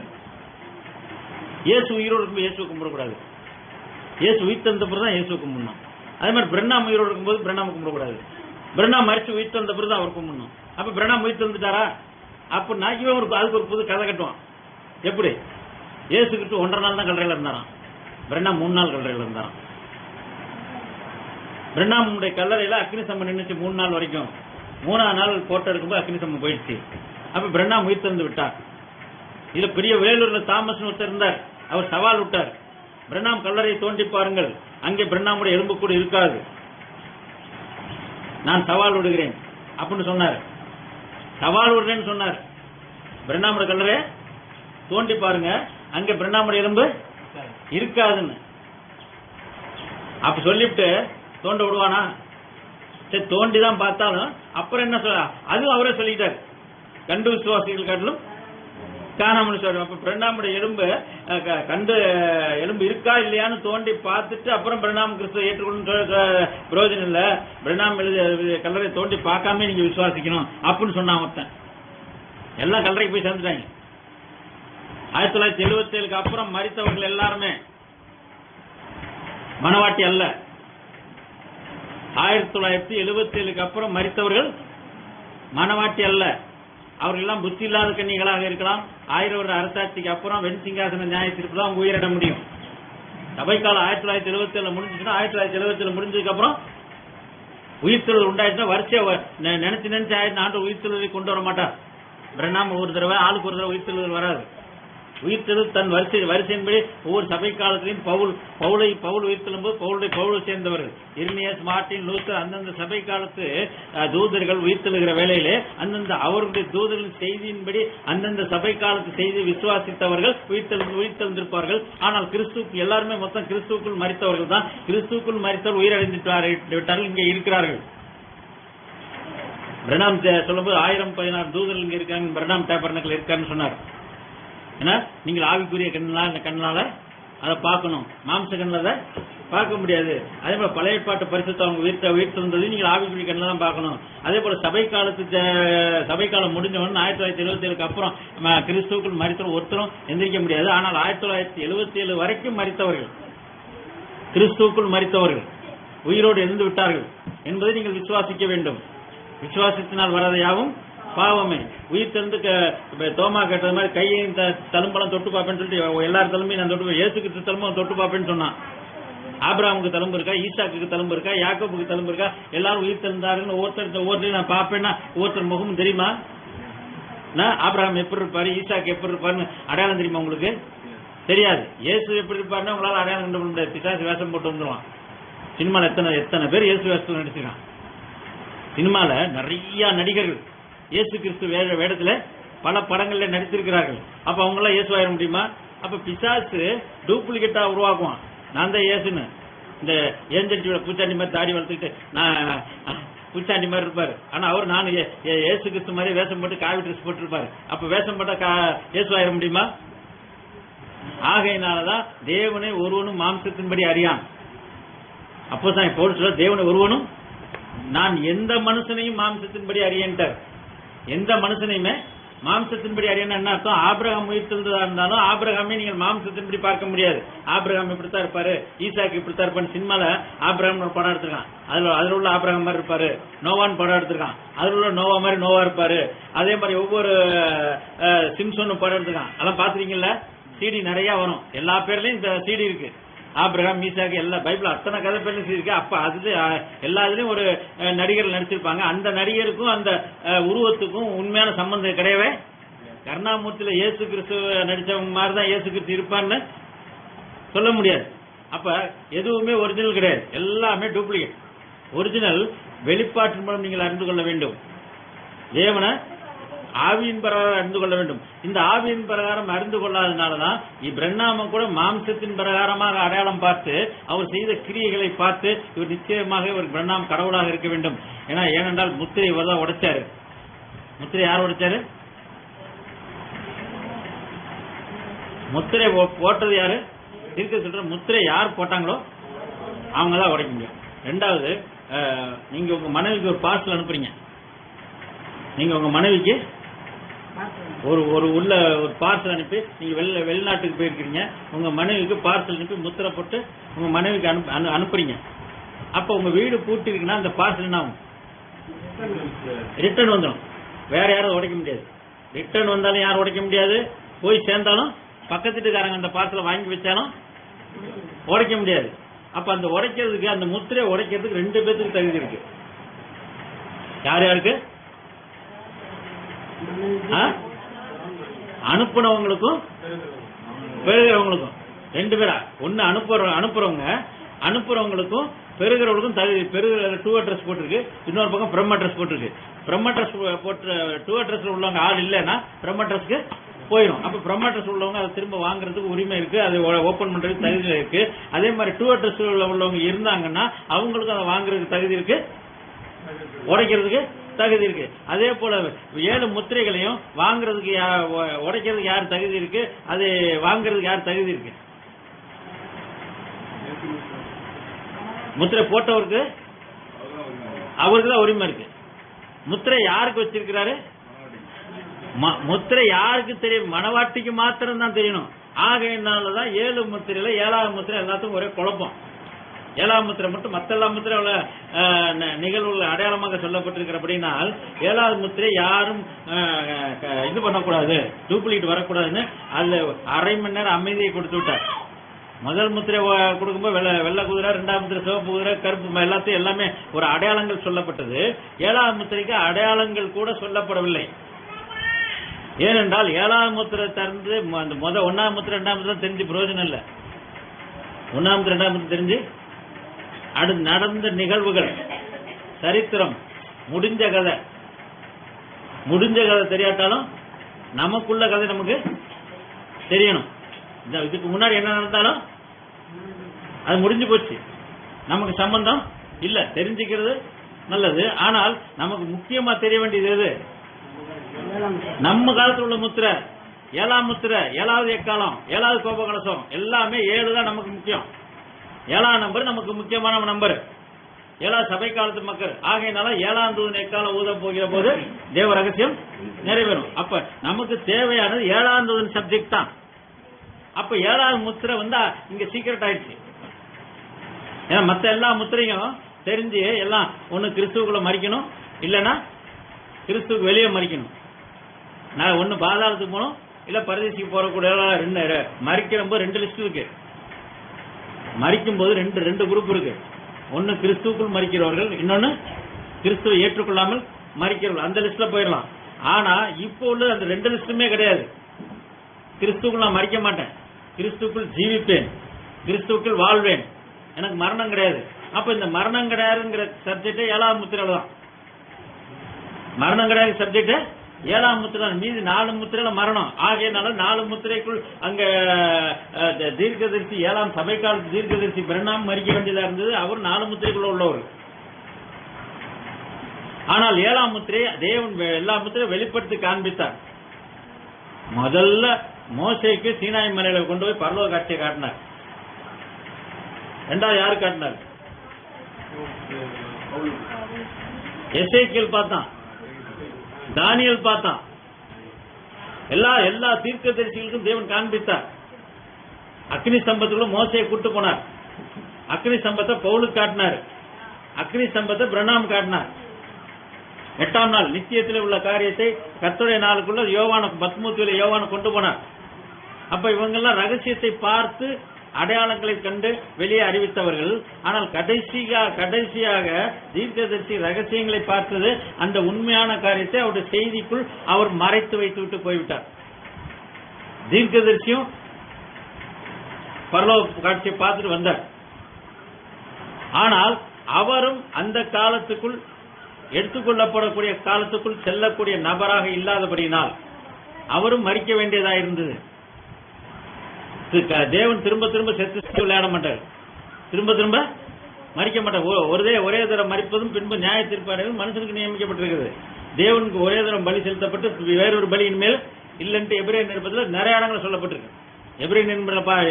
இயேசு உயிரோடு இருக்கும்போது இயேசுவை கும்பிடக்கூடாது, இயேசு உயிர்த்தெழுந்த பிறகு தான் இயேசுவை கும்பிடணும். அதே மாதிரி பிரணாம் உயிரோடு இருக்கும்போது பிரணாம் கும்பிடக்கூடாது, பிரணாம் மறிச்சு உயிர்த்தெழுந்த பிறகு தான் அவர் கும்பிடணும். அப்ப பிரணாம் உயிர்த்தெழுந்துட்டாரா அப்படின்னா இவன் அதுக்கு ஒரு புது கதை கட்டுவான். எப்படி? இயேசு கிறிஸ்து 1.5 நாள் தான் கல்லறையில் இருந்தாராம், பிரணாம் 3 நாள் கல்லறையில் இருந்தாராம். பிரணாமுடைய கல்லறையில அக்னி சம்பம் நின்றுச்சு 3 நாள் வரைக்கும். 3ஆம் நாள் போட்டோ எடுக்கும்போது அக்னி சம்பம் போயிடுச்சு. அப்ப பிரணாம் உயிர் திறந்து விட்டார். இதுல பெரிய வேலூர்ல தாமஸ் ஒருத்தர் இருந்தார், அவர் சவால் விட்டார், பிரணாம் கல்லறையை தோண்டி பாருங்கள், அங்கே பிரணாமுடைய எலும்பு கூட இருக்காது, நான் சவால் விடுகிறேன் அப்படின்னு சொன்னார். சவால் விடுறேன்னு சொன்னார். பிரணாமுடைய கல்லறையை தோண்டி பாருங்க, அங்க பிரணாமுடைய எலும்பு இருக்காதுன்னு. அப்ப சொல்லிவிட்டு தோண்ட விடுவானா? சரி, தோண்டிதான் பார்த்தாலும் அப்புறம் என்ன சொல்ல, அதுவும் அவரே சொல்லிட்டார், கண்டு விசுவாசிகள் காட்டிலும் காணாமல் சொல்ற. அப்ப பிரணாமுடைய எலும்பு கண்டு எலும்பு இருக்கா இல்லையான்னு தோண்டி பார்த்துட்டு அப்புறம் பிரணாம் கிறிஸ்துவ ஏற்றுக்கொள்ள பிரயோஜனம் இல்ல, பிரணாம் கல்லறை தோண்டி பார்க்காம நீங்க விசுவாசிக்கணும் அப்படின்னு சொன்னா ஒருத்தன். எல்லாம் கல்லறைக்கு போய் சேர்ந்துட்டாங்க. 1977 அப்புறம் மரித்தவர்கள் எல்லாருமே மனவாட்டி அல்ல. 1977 அப்புறம் மரித்தவர்கள் மனவாட்டி அல்ல. அவர்கள் எல்லாம் புத்தி இல்லாத கன்னிகளாக இருக்கலாம். 1000 வருட அரசாட்சிக்கு அப்புறம் வெண் சிங்காசன நியாயத்திற்கு தான் உயிரிட முடியும். சபைக்காலம் 1977 முடிஞ்சுச்சுன்னா 1977 முடிஞ்சதுக்கு அப்புறம் உயிர்த்தெழுதல் உண்டாயிடுச்சுன்னா வரிசையா நினைச்சு ஆண்டு உயிர்த்தெழுதலை கொண்டு வர மாட்டார். பிரணாம் ஒரு தடவை ஆளுக்கு ஒரு தடவை உயிர்த்தெழுதல் வராது. உயிர்த்தெழுதல் தன் வரிசையின்படி ஒவ்வொரு சபை காலத்திலையும் பவுல் உயிர்த்தெழும் போது பவுலை சேர்ந்தவர்கள் இர்மியாஸ், மார்ட்டின், லூத்தர் அந்தந்த சபை காலத்து தூதர்கள் உயிர்த்தெழுகிற வேளையிலே அந்தந்த அவர்களுடைய தூதர்களின் செய்தியின்படி அந்தந்த சபை காலத்து செய்தி விசுவாசித்தவர்கள் உயிர்த்தெழுந்திருப்பார்கள். ஆனால் கிறிஸ்துக்கு எல்லாருமே மொத்தம் கிறிஸ்துக்குள் மரித்தவர்கள் தான். கிறிஸ்துக்குள் மரித்தவர் உயிரிழந்து விட்டார்கள், இங்கே இருக்கிறார்கள். பிரணாம் சொல்லும்போது 1016 தூதர்கள் இங்க இருக்காங்க, பிரணாம் டேபர்னக்கில் இருக்காருன்னு சொன்னார். ஏன்னா நீங்கள் ஆவிக்குரிய கண்ணால அதை பார்க்கணும். மாம்ச கண்ணில் அதை பார்க்க முடியாது. அதே போல பழைய பாட்டு பரிசுத்த அவங்க வீட்டு இருந்ததையும் நீங்கள் ஆவிக்குரிய கண்ணில் தான் பார்க்கணும். அதே போல சபை காலம் முடிஞ்சவொன்னு 1977 அப்புறம் கிறிஸ்துவுக்குள் மரித்தவர் ஒருத்தரும் எந்திரிக்க முடியாது. ஆனால் 1977 வரைக்கும் மரித்தவர்கள், கிறிஸ்துவுக்குள் மரித்தவர்கள் உயிரோடு இருந்து விட்டார்கள் என்பதை நீங்கள் விசுவாசிக்க வேண்டும். விசுவாசத்தினால் வரதையாவும் பாவமே. உயிர் திறந்து தோமா கேட்டது மாதிரி கையையும் தழும்பெல்லாம் தொட்டு பார்ப்பேன்னு சொல்லிட்டு எல்லாரும் தழும்பையும் நான் தொட்டு இயேசு கிறிஸ்து தழும்பும் தொட்டு பார்ப்பேன்னு சொன்னான். ஆபிரகாமுக்கு தழும்பு இருக்கா, ஈசாக்கு தழும்பு இருக்கா, யாக்கோபுக்கு தழும்பு இருக்கா, எல்லாரும் உயிர் திறந்தாருன்னு ஒவ்வொருத்தரையும் நான் பார்ப்பேன்னா ஒவ்வொருத்தர் முகமும் தெரியுமா? ஆபிரகாம் எப்படி இருப்பாரு, ஈசாக்கு எப்படி இருப்பாருன்னு அடையாளம் தெரியுமா உங்களுக்கு? தெரியாது. இயேசு எப்படி இருப்பாருன்னா உங்களால அடையாளம் கண்டு முடியாது. பிசாசு வேஷம் போட்டு வந்துடுவான். சினிமால எத்தனை பேர் இயேசு வேஷத்தில் நடிச்சிருக்கான். சினிமால நிறைய நடிகர்கள் இயேசு கிறிஸ்து வேடத்துல பல படங்கள்ல நடித்திருக்கிறார்கள். அப்ப அவங்க எல்லாம் இயேசு ஆயிட முடியுமா? அப்ப பிசாசு டூப்ளிகேட்டா உருவாக்குவான். நான் தான் இயேசுன்னு. இந்த ஏஞ்சல் பூச்சாண்டி மாதிரி தாடி வளர்த்துக்கிட்டு நான் பூச்சாண்டி மாதிரி இருப்பாரு. ஆனா அவர் நான் இயேசு கிறிஸ்து மாதிரி வேஷம் போட்டு காவி ட்ரெஸ் போட்டு இருப்பாரு. அப்ப வேஷம் போட்டா இயேசு ஆயிட முடியுமா? ஆகையினாலதான் தேவனை ஒருவனும் மாம்சத்தின்படி அறியான். அப்போதான் இப்போ சொல்ல தேவனை ஒருவனும் நான் எந்த மனுஷனையும் மாம்சத்தின்படி அறியன்ட்டார். எந்த மனுஷனையுமே மாம்சத்தின்படி அறியணும் என்ன அர்த்தம்? ஆபிரகாம் உயிர்த்தெழுந்ததா இருந்தாலும் ஆபிரகாமே நீங்கள் மாம்சத்தின்படி பார்க்க முடியாது. ஆபிரகாம் இப்படித்தான் இருப்பாரு, ஈசாக்கு இப்படித்தான் இருப்பாரு. சினிமால ஆபிரகாம் ஒரு படம் எடுத்திருக்கான். அதுல உள்ள ஆபிரகாம் மாதிரி இருப்பாரு. நோவான் படம் எடுத்திருக்கான். அதுல உள்ள நோவா மாதிரி நோவா இருப்பாரு. அதே மாதிரி ஒவ்வொரு சிம்சோன் படம் எடுத்திருக்கான். அதெல்லாம் பாத்துறீங்கல்ல? சிடி நிறைய வரும். எல்லா பேர்லயும் இந்த சிடி இருக்கு. ஆபிரகாம், ஈசாக்கு எல்லா பைபிள் அத்தனை கதை பேர்லயும் இருக்கு. அப்ப அது எல்லா இதுலயும் ஒரு நடிகர் நடிச்சிருப்பாங்க. அந்த நடிகருக்கும் அந்த உருவத்துக்கும் உண்மையான சம்பந்தம் கிடையவே. கருணாமூர்த்தியில இயேசு கிறிஸ்து நடிச்சவங்க மாதிரிதான் இயேசு கிறிஸ்து இருப்பான்னு சொல்ல முடியாது. அப்ப எதுவுமே ஒரிஜினல் கிடையாது, எல்லாமே டூப்ளிகேட். ஒரிஜினல் வெளிப்பாட்டின் மூலம் நீங்கள் அறிந்து கொள்ள வேண்டும். தேவனை ஆவியின் பிரகாரம் அறிந்து கொள்ள வேண்டும். இந்த ஆவியின் பிரகாரம் அறிந்து கொள்ளாதனாலதான் இப்ரஹாம கூட மாம்சத்தின் பிரகாரமாக அடையாளம் பார்த்து அவர் செய்த கிரியைகளை பார்த்து இவர் நிச்சயமாக இவர் இப்ரஹாம் கடவுளாக இருக்க வேண்டும். ஏனென்றால் முத்திரை இவர் தான் உடைச்சாரு. முத்திரை யார் உடைச்சாரு? முத்திரை போட்டது யாரு? இருக்க சொல்ற முத்திரை யார் போட்டாங்களோ அவங்க தான் உடைக்க முடியும். ரெண்டாவது, நீங்க உங்க மனைவிக்கு ஒரு பார்சல் அனுப்புறீங்க. நீங்க உங்க மனைவிக்கு ஒரு பார்சல் அனுப்பி நீங்க வெளிநாட்டுக்கு போயிருக்கீங்க. உங்க மனைவிக்கு பார்சல் அனுப்பி முத்திரை போட்டு உங்க மனைவிக்கு அனுப்புறீங்க. அப்ப உங்க வீடு பூட்டி இருக்குன்னா அந்த பார்சல் என்ன ஆகும்? ரிட்டர்ன் வந்துடும். வேற யாரும் உடைக்க முடியாது. ரிட்டர்ன் வந்தாலும் யாரும் உடைக்க முடியாது. போய் சேர்ந்தாலும் பக்கத்து வீட்டுக்காரங்க அந்த பார்சலை வாங்கி வச்சாலும் உடைக்க முடியாது. அப்ப அந்த உடைக்கிறதுக்கு, அந்த முத்திரையை உடைக்கிறதுக்கு 2 பேருக்கு தகுதி இருக்கு. யார் யாருக்கு? அனுப்புனவங்களுக்கும் பெறுகிறவங்களுக்கும் 2 பேரா? ஒன்னு அனுப்புறவங்களுக்கும் பெறுகிறவங்களுக்கும் தகுதி. பெறுகிற டூ அட்ரஸ் போட்டிருக்கு, இன்னொரு பக்கம் ஃப்ரம் அட்ரஸ் போட்டிருக்கு. ஃப்ரம் அட்ரஸ் போட்டு டூ அட்ரஸ்ல உள்ளவங்க ஆள் இல்லைன்னா ஃப்ரம் அட்ரஸ்க்கு போயிடும். அப்ப ஃப்ரம் அட்ரஸ் உள்ளவங்க அதை திரும்ப வாங்குறதுக்கு உரிமை இருக்கு, அதை ஓபன் பண்றதுக்கு தகுதி இருக்கு. அதே மாதிரி டூ அட்ரஸ் உள்ளவங்க இருந்தாங்கன்னா அவங்களுக்கும் அதை வாங்குறதுக்கு தகுதி இருக்கு, உடைக்கிறதுக்கு தகுதி இருக்கு. அதே போல 7 முத்திரைகளையும் வாங்குறதுக்கு உடைக்கிறதுக்கு யார் தகுதி இருக்கு, அது வாங்குறதுக்கு யார் தகுதி இருக்கு? முத்திரை போட்டவருக்கு, அவருக்கு தான் உரிமை இருக்கு. முத்திரை யாருக்கு வச்சிருக்கிறாரு? முத்திரை யாருக்கு தெரியும்? மணவாட்டிக்கு மாத்திரம் தான் தெரியணும். ஆகையினாலதான் 7 முத்திரையில 7வது முத்திரை எல்லாத்துக்கும் ஒரே குழப்பம். 7வது முத்திரை மட்டும் மற்ற எல்லா முத்திரை நிகழ்வுகள் அடையாளமாக சொல்லப்பட்டிருக்கிறபடினால் 7வது முத்திரை யாரும் இது பண்ணக்கூடாது, டூப்ளிகேட் வரக்கூடாதுன்னு அதுல அரை மணி நேரம் அமைதியை கொடுத்து விட்டார். முதல் முத்திரை கொடுக்கும்போது வெள்ளை குதிரை, 2வது முத்திரை சிவப்பு குதிரை, கருப்பு, எல்லாத்தையும் எல்லாமே ஒரு அடையாளங்கள் சொல்லப்பட்டது. 7வது முத்திரைக்கு அடையாளங்கள் கூட சொல்லப்படவில்லை. ஏனென்றால் 7வது முத்திரை திறந்து அந்த 1வது முத்திரை 2வது முத்திரை தெரிஞ்சு பிரயோஜனம் இல்லை. 1வது முத்திரை 2வது முத்திரை தெரிஞ்சு அடுத்து நடந்த நிகழ்வுகள், சரித்திரம், முடிஞ்ச கதை தெரியாட்டாலும் நமக்குள்ள கதை நமக்கு தெரியணும். இதுக்கு முன்னாடி என்ன நடந்தாலும் அது முடிஞ்சு போச்சு, நமக்கு சம்பந்தம் இல்ல. தெரிஞ்சுக்கிறது நல்லது, ஆனால் நமக்கு முக்கியமா தெரிய வேண்டியது எது? நம்ம காலத்தில் உள்ள முத்திரை 7ஆம் முத்திரை, 7வது எக்காலம், 7வது கோபகலசம் எல்லாமே 7 தான் நமக்கு முக்கியம். 7ஆம் நம்பர் நமக்கு முக்கியமான நம்பர். 7வது சபை காலத்து மக்கள் ஆகையினால 7ஆம் தூதன் எக்காலம் ஊத போகிற போது தேவ ரகசியம் நிறைவேறும். அப்ப நமக்கு தேவையானது 7ஆம் தூதன் சப்ஜெக்ட் தான். அப்ப 7வது முத்திரை இங்க சீக்கிரட் ஆயிடுச்சு. ஏன்னா மத்த எல்லா முத்திரையும் தெரிஞ்சு எல்லாம் ஒண்ணு கிறிஸ்துவுக்குள்ள மறிக்கணும், இல்லைன்னா கிறிஸ்துவுக்கு வெளியே மறிக்கணும். நான் ஒண்ணு பாதாளத்துக்கு போகணும், இல்ல பரதேசிக்கு போறக்கூடிய மறிக்கிற போது 2 லிஸ்ட் இருக்கு. மறிக்கும் போது ரெண்டு குரூப் இருக்கு. ஒன்னு கிறிஸ்துவுக்குள் மறிக்கிறவர்கள், இன்னொன்னு கிறிஸ்துவை ஏற்றுக்கொள்ளாமல் மறிக்கிறவர்கள். அந்த லிஸ்ட்ல போயிடலாம். ஆனா இப்போ உள்ள அந்த 2 லிஸ்டுமே கிடையாது. கிறிஸ்துவுக்குள் நான் மறிக்க மாட்டேன், கிறிஸ்துவுக்குள் ஜீவிப்பேன், கிறிஸ்துவுக்குள் வாழ்வேன், எனக்கு மரணம் கிடையாது. அப்ப இந்த மரணம் கிடையாதுங்கிற சப்ஜெக்ட் 7ஆம் முத்திரையில தான். மரணம் கிடையாது சப்ஜெக்ட் 7ஆம் முத்திரை. மீதி 4 முத்திரையில மரணம். ஆகையனால 4 முத்திரைக்குள் அங்க தீர்க்கதரிசி 7ஆம் சபை கால தீர்க்கதரிசி பிரணாம் மறிக்க வேண்டியதா இருந்தது. அவர் 4 முத்திரைக்குள்ள உள்ளவர். ஆனால் 7ஆம் முத்திரை தேவன் எல்லா முத்திரையும் வெளிப்படுத்தி காண்பித்தார். முதல்ல மோசேக்கு சீனாய் மலையில கொண்டு போய் பரலோக காட்சியை காட்டினார். 2வது யாரு காட்டினார்? எசேக்கியேல் பார்த்தான், தானியேல் பார்த்தான். எல்லா தீர்க்கதரிசிகளுக்கும் தேவன் காண்பித்தார். அக்னி ஸ்தம்பத்துக்குள்ள மோசையை கூட்டு போனார். அக்னி ஸ்தம்பத்தை பவுலுக்கு காட்டினார். அக்னி ஸ்தம்பத்தை பிரணாம் காட்டினார். 8ஆம் நாள் நித்தியத்தில் உள்ள காரியத்தை கர்த்தருடைய நாளுக்குள்ள யோவான பத்மூத்தில யோவான கொண்டு போனார். அப்ப இவங்கெல்லாம் ரகசியத்தை பார்த்து அடையாளங்களை கண்டு வெளியே அறிவித்தவர்கள். ஆனால் கடைசியாக தீர்க்கதரிசி ரகசியங்களை பார்த்தது அந்த உண்மையான காரியத்தை அவருடைய செய்திக்குள் அவர் மறைத்து வைத்து விட்டு போய்விட்டார். தீர்க்கதரிசியும் பரலோக காட்சியை பார்த்துட்டு வந்தார். ஆனால் அவரும் அந்த காலத்துக்குள் எடுத்துக்கொள்ளப்படக்கூடிய காலத்துக்குள் செல்லக்கூடிய நபராக இல்லாதபடியினால் அவரும் மறிக்க வேண்டியதாக இருந்தது. தேவன் திரும்ப திரும்ப செத்து விளையாட மாட்டார், திரும்ப மறிக்க மாட்டார். ஒரே தரம் மறிப்பதும் பின்பு நியாய தீர்ப்பாளர்கள் மனுஷனுக்கு நியமிக்கப்பட்டிருக்கிறது. தேவனுக்கு ஒரே தரம் பலி செலுத்தப்பட்டு வேறொரு பலியின் மேல் இல்லைன்ட்டு எபிரேய நிருபத்தில் நிறைய இடங்கள் சொல்லப்பட்டிருக்கு.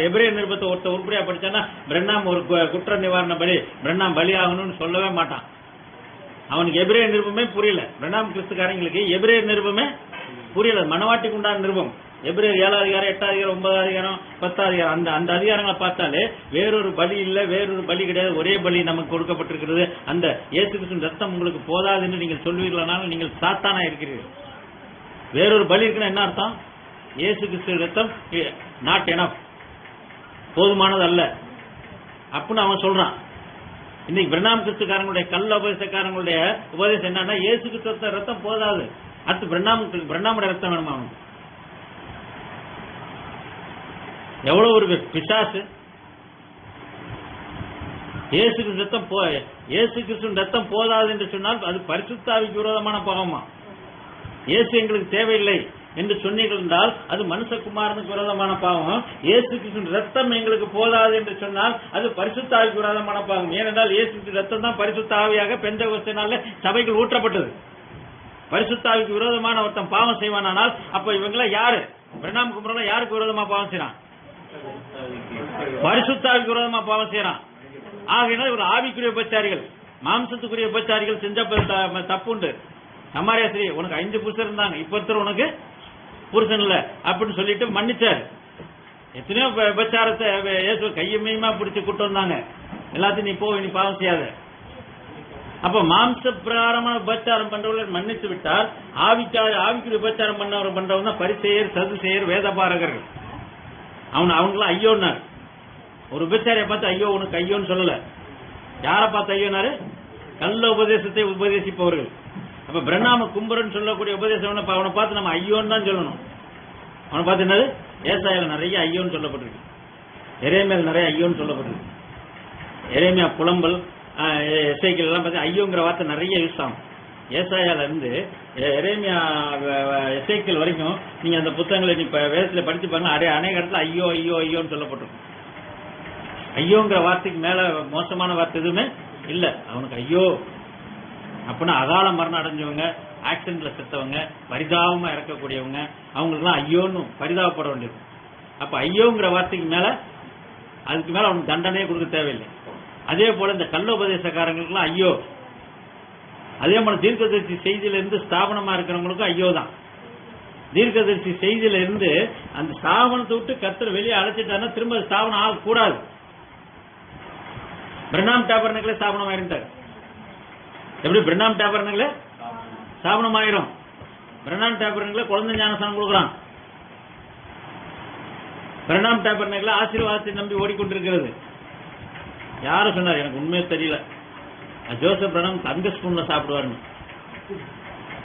எபிரேய நிருபத்தை ஒருத்த உருப்படியா படிச்சானா பிரண்ணாம் ஒரு குற்ற நிவாரண பலி பிரண்ணாம் பலி ஆகணும்னு சொல்லவே மாட்டான். அவனுக்கு எபிரேய நிருபமே புரியல. பிரண்ணாம் கிறிஸ்துக்காரங்களுக்கு எபிரேய நிருபமே புரியல. மனவாட்டிக்கு உண்டான நிருபம் எபிரேயர் 7வது அதிகாரம், 8வது அதிகாரம், 9வது அதிகாரம், 10வது அதிகாரம் அந்த அதிகாரங்களை பார்த்தாலே வேறொரு பலி இல்ல, வேறொரு பலி கிடையாது, ஒரே பலி நமக்கு கொடுக்கப்பட்டிருக்கிறது. அந்த இயேசு கிறிஸ்துவின் ரத்தம் உங்களுக்கு போதாது என்று நீங்கள் சொல்வீர்களானால் நீங்கள் சாத்தானா இருக்கிறீர்கள். வேறொரு பலி இருக்குன்னா என்ன அர்த்தம்? இயேசு கிறிஸ்து ரத்தம் நாட் எனஃப், போதுமானது அல்ல அப்படின்னு அவன் சொல்றான். இன்னைக்கு பிரணாம் கிறிஸ்துக்காரங்களுடைய கள்ள உபதேசக்காரங்களுடைய உபதேசம் என்னன்னா இயேசு கிறிஸ்து ரத்தம் போதாது, அடுத்து பிரணாமுடைய ரத்தம் வேணுமா? அவனுக்கு எவ்வளவு ஒரு பிசாசு! இயேசு கிறிஸ்துவின் ரத்தம் போதாது என்று சொன்னால் அது பரிசுத்த ஆவிக்கு விரோதமான பாவமா? இயேசு எங்களுக்கு தேவையில்லை என்று சொன்னீர்கள் என்றால் அது மனுஷகுமாரனுக்கு விரோதமான பாவம். இயேசு கிறிஸ்துவின் ரத்தம் எங்களுக்கு போதாது என்று சொன்னால் அது பரிசுத்த ஆவிக்கு விரோதமான பாவம். ஏனென்றால் இயேசு கிறிஸ்துவின் ரத்தம் தான் பரிசுத்த ஆவியாக பெந்தெகோஸ்தேனாலே சபைகள் ஊற்றப்பட்டது. பரிசுத்த ஆவிக்கு விரோதமான ஒருத்தன் பாவம் செய்வானால் அப்ப இவங்கள யாரு? பிரணாம் குமரன் யாருக்கு விரோதமா பாவம் செய்யறான்? பரிசுத்த ஆவிக்கு விரோதமா பாவம் செய்யறான். ஆகையினால் இவர் ஆவிக்குரிய உபச்சாரிகள், மாம்சத்துக்குரிய உபச்சாரிகள் செஞ்ச தப்புண்டு. சமாரியாசிரி உனக்கு 5 புருஷன் இருந்தாங்க, இப்ப ஒருத்தர் உனக்கு புருஷன் இல்ல அப்படின்னு சொல்லிட்டு மன்னிச்சார். எத்தனையோ உபச்சாரத்தை இயேசு கையமையுமா பிடிச்சு கூட்டு வந்தாங்க. எல்லாத்தையும் நீ பாவம் செய்யாத. அப்ப மாம்ச பிரகாரமான உபச்சாரம் பண்றவர்கள் மன்னித்து விட்டால் ஆவிக்குரிய உபச்சாரம் பண்றவங்க தான் பரிசேயர், சதுசேயர், வேதபாரகர்கள். அவனுக்குலாம் ஐயோன்னாரு. ஒரு உபச்சாரியை பார்த்து ஐயோ உனக்கு ஐயோன்னு சொல்லல. யாரை பார்த்து ஐயோனாரு? கள்ள உபதேசத்தை உபதேசிப்பவர்கள். அப்ப பிரணாம கும்பரன் சொல்லக்கூடிய உபதேசம் அவனை பார்த்து நம்ம ஐயோன்னு தான் சொல்லணும். அவனை பார்த்து என்னது? ஏசாயால நிறைய ஐயோன்னு சொல்லப்பட்டிருக்கு, எரேமியால நிறைய ஐயோன்னு சொல்லப்பட்டிருக்கு. எரேமியா புலம்பல், எசேக்கியேல் எல்லாம் பார்த்து ஐயோங்கிற வார்த்தை நிறைய யூஸ் ஆகும். ஏசாயால இருந்து எரேமியா எசேக்கியேல் வரைக்கும் நீங்க அந்த புத்தகங்களை நீ வேதத்துல படிச்சு பாருங்க. அநேக இடத்துல ஐயோ ஐயோ ஐயோன்னு சொல்லப்பட்டிருக்கும். ஐயோங்கிற வார்த்தைக்கு மேல மோசமான வார்த்தை எதுவுமே இல்ல. அவனுக்கு ஐயோ அப்படின்னா அகால மரணம் அடைஞ்சவங்க, ஆக்சிடென்ட்ல செத்தவங்க, பரிதாபமா இறக்கக்கூடியவங்க, அவங்களுக்குலாம் ஐயோன்னு பரிதாபப்பட வேண்டியது. அப்ப ஐயோங்கிற வார்த்தைக்கு மேல அதுக்கு மேல அவனுக்கு தண்டனையே கொடுக்க தேவையில்லை. அதே போல இந்த கள்ளோபதேசக்காரங்களுக்குலாம் ஐயோ. அதே போல தீர்க்கதரிசி செய்தியில இருந்து ஸ்தாபனமா இருக்கிறவங்களுக்கும் ஐயோ தான். தீர்க்கதரிசி செய்தியில இருந்து அந்த ஸ்தாபனத்தை விட்டு கர்த்தர் வெளியே அழைச்சிட்டாருன்னா திரும்ப ஸ்தாபனம் ஆகக்கூடாது. பிரணாம் டேபர்னக்களே ஸ்தாபனம் ஆயிருந்தார். எப்படி பிரணாம் டேபர்னக்களே ஸ்தாபனம் ஆயிரும்? பிரணாம் டேபர்னக்களே குழந்தை ஞானஸ்தானம் கொடுக்குறான். பிரணாம் டேபர்னக்களே ஆசீர்வாதத்தை நம்பி ஓடிக்கொண்டிருக்கிறது. யாரும் சொன்னார்? எனக்கு உண்மையே தெரியல. ஜோசப் பிரணாம் தங்க ஸ்பூன்ல சாப்பிடுவாருன்னு.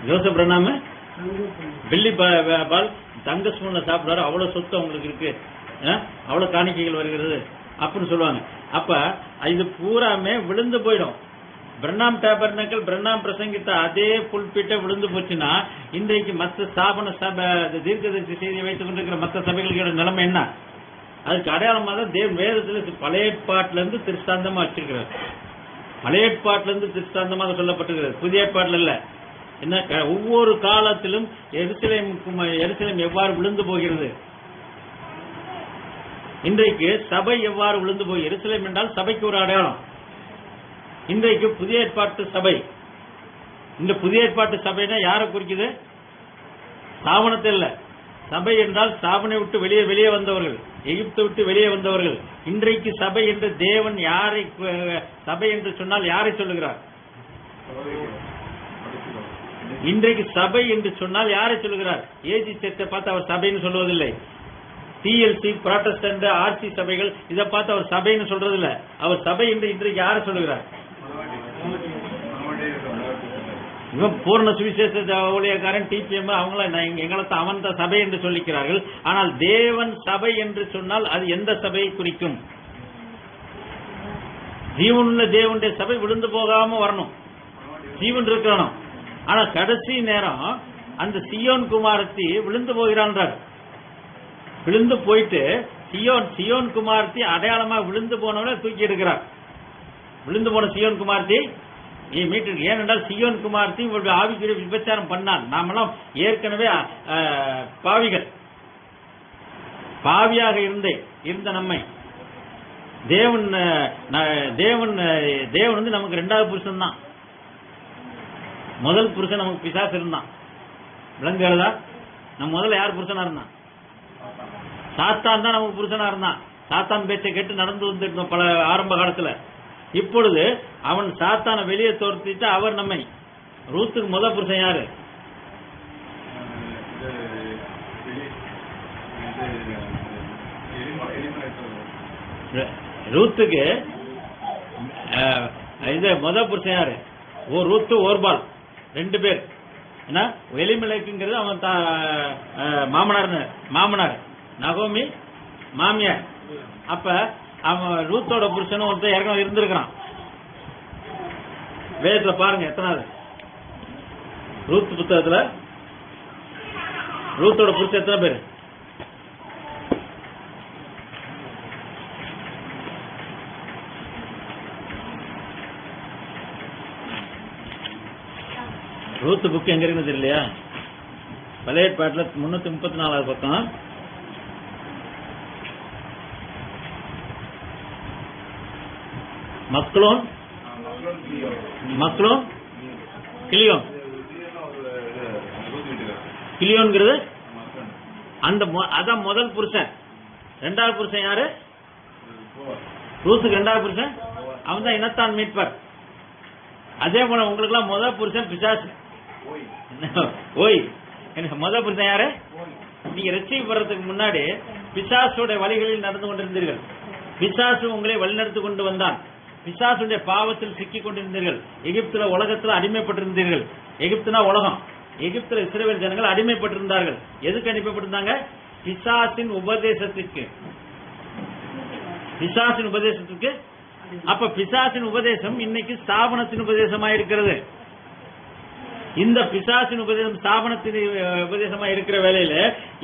ஜோசப் பிரணாம் வெள்ளி பால் தங்க ஸ்பூன்ல சாப்பிடுவாரு. அவ்வளவு சொத்து அவங்களுக்கு இருக்கு, அவ்வளவு காணிக்கைகள் வருகிறது அப்படின்னு சொல்லுவாங்க. அப்ப இது பூராமே விழுந்து போயிடும். பிரணாம் டேபர்னக்கல் பிரணாம் பிரசங்கித்த அதே புல்பிட்ட விழுந்து போச்சுன்னா இன்றைக்கு மற்ற ஸ்தாபன சபை தீர்க்கதரிசி செய்தியை வைத்துக் கொண்டிருக்கிற மற்ற சபைகளோட நிலைமை என்ன? அதுக்கு அடையாளமாக தான் வேதத்தில் பழைய ஏற்பாட்டில இருந்து திருஷ்டாந்தமா வச்சிருக்கிறார். பழைய ஏற்பாட்டில இருந்து திருஷ்டாந்தமாக சொல்லப்பட்டிருக்கிறது, புதிய ஏற்பாட்டில் இல்ல. என்ன ஒவ்வொரு காலத்திலும் எருசலேம் எவ்வாறு விழுந்து போகிறது, இன்றைக்கு சபை எவ்வாறு விழுந்து போய், எருசலேம் என்றால் சபைக்கு ஒரு அடையாளம். இன்றைக்கு புதிய ஏற்பாட்டு சபை. இந்த புதிய ஏற்பாட்டு சபைனா யாரை குறிக்குது? ஸ்தாபனத்தை இல்ல. சபை என்றால் ஸ்தாபனை விட்டு வெளியே வந்தவர்கள், எகிப்தை விட்டு வெளியே வந்தவர்கள். இன்றைக்கு சபை என்று தேவன் யாரை, சபை என்று சொன்னால் யாரை சொல்லுகிறார்? இன்றைக்கு சபை என்று சொன்னால் யாரை சொல்லுகிறார்? ஏஜி சர்ச்சை பார்த்து அவர் சபைன்னு சொல்வதில்லை. டிஎல்சி, புராட்டஸ்டன்ட், ஆர்சி சபைகள் இதை பார்த்து அவர் சபைன்னு சொல்றதில்லை. அவர் சபை என்று இன்றைக்கு யாரை சொல்லுகிறார்? இவன் பூர்ண சுவிசேஷ ஊழியக்காரன், டிபிஎம், அவங்கள எங்களை அவன் தான் சபை என்று சொல்லிக்கிறார்கள். ஆனால் தேவன் சபை என்று சொன்னால் அது எந்த சபையை குறிக்கும்? ஜீவனுள்ள தேவனுடைய சபை விழுந்து போகாம வரணும், ஜீவன் இருக்கணும். ஆனா கடைசி நேரம் அந்த சியோன் குமாரத்தி விழுந்து போகிறான்றார். விழுந்து போயிட்டு சியோன் குமாரத்தி அடையாளமா விழுந்து போனவனை தூக்கி எடுக்கிறார். விழுந்து போன சியோன் குமாரத்தி நீ மீட்டு. ஏனென்றால் சியோன் குமாரத்தி இவருடைய ஆவிக்குரிய விபச்சாரம் பண்ணால் நாமெல்லாம் ஏற்கனவே பாவிகள், பாவியாக இருந்த நம்மை தேவன் வந்து நமக்கு இரண்டாவது புருஷன் தான். முதல் புருஷன் நமக்கு பிசாசு இருந்தான். விளங்குகிறதா? நம்ம முதல்ல யார் புருஷனா இருந்தான்? சாத்தான் தான் நமக்கு புருஷனா இருந்தான். சாத்தான் பேச்சை கேட்டு நடந்து வந்துருந்தோம் பல ஆரம்ப காலத்துல. இப்பொழுது அவன் சாத்தான வெளியே தோர்த்திட்டு அவர் நம்மை. ரூத்துக்கு முதல் புருஷன் யாரு? ரூத்துக்கு இது முதல் புருஷன் யாரு? ரூத்து, ஓர்பால், ரெண்டு பேர். என்ன எலிமெலேக்குங்கிறது அவன் மாமனார், நகோமி மாமியார். அப்ப அவன் ரூத்தோட புருஷனும் ஒருத்தர் ஏற்கனவே இருந்திருக்கிறான். வேதத்துல பாருங்க எத்தனாவது ரூத் புத்தகத்துல ரூத்தோட புருஷன் எத்தனை பேர்? ரூத் புக் எங்க இருக்குன்னு தெரியலையா? பழைய ஏற்பாட்டுல 334வது பக்கம். மக்களும் கிளியோன்ங்கிறது அதான் முதல் புருஷன். இரண்டாவது புருஷன் யாரு? ரூத்துக்கு இரண்டாவது புருஷன் அவன் தான் இனத்தான் மீட்பர். அதே போல உங்களுக்கு எல்லாம் முதல் புருஷன் பிசாசு. ஓய், முதல் புருஷன் யாரு? நீங்க ரட்சிக்கப்படுறதுக்கு முன்னாடி பிசாசுடைய வழிகளில் நடந்து கொண்டிருந்தீர்கள். பிசாசு உங்களை வழிநடத்தி கொண்டு வந்தான். பிசாசுடைய பாவத்தில் சிக்கிக் கொண்டிருந்தீர்கள். எகிப்துல உலகத்துல அடிமைப்பட்டிருந்தீர்கள். எகிப்துனா உலகம். எகிப்துல இஸ்ரவேல் ஜனங்கள் அடிமைப்பட்டிருந்தார்கள். எதுக்கு அனுப்பப்பட்டிருந்தாங்க? பிசாசின் உபதேசத்திற்கு. பிசாசின் உபதேசத்துக்கு. அப்ப பிசாசின் உபதேசம் இன்னைக்கு ஸ்தாபனத்தின் உபதேசமா இருக்கிறது. இந்த பிசாசின் உபதேசம் ஸ்தாபனத்தின் உபதேசமா இருக்கிற வேளையில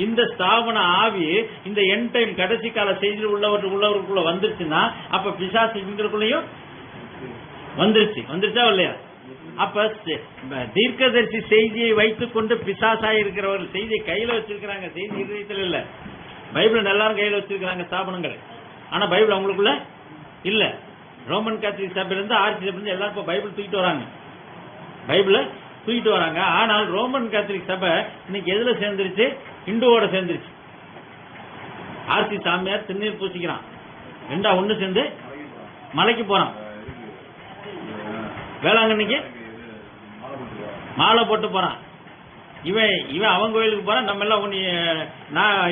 இந்த ஸ்தாபன ஆவி இந்த எண்ட் டைம் கடைசி கால செய்தியில் உள்ளவர்களுக்குள்ள வந்துருச்சுன்னா அப்ப பிசாசு இவங்களுக்குள்ளயும் வந்துருச்சா இல்லையா? அப்ப தீர்க்கதரிசி செய்தியை வைத்துக் கொண்டு பிசாசாய் இருக்கிறவர்கள் செய்தியை கையில வச்சிருக்கிறாங்க. செய்தி இருதயத்தில் இல்ல. பைபிள் எல்லாரும் கையில வச்சிருக்கிறாங்க ஸ்தாபனங்கள். ஆனா பைபிள் அவங்களுக்குள்ள இல்ல. ரோமன் கேத்தலிக் சபையிலிருந்து ஆர்சி சபையிலிருந்து எல்லாரும் இப்ப பைபிள் தூக்கிட்டு வராங்க. பைபிள தூக்கிட்டு வராங்க. ஆனால் ரோமன் கேத்தலிக் சபை இன்னைக்கு எதுல சேர்ந்துருச்சு? இந்துவோட சேர்ந்துருச்சு. ஆர்சி சாமியார் திருநீர் பூசிக்கிறான். ரெண்டா ஒண்ணு சேர்ந்து மலைக்கு போறான். வேளாங்கண்ணிக்கு மாலை போட்டு போறான். இவன் அவன் கோயிலுக்கு போறான். நம்ம எல்லாம் ஒண்ணு.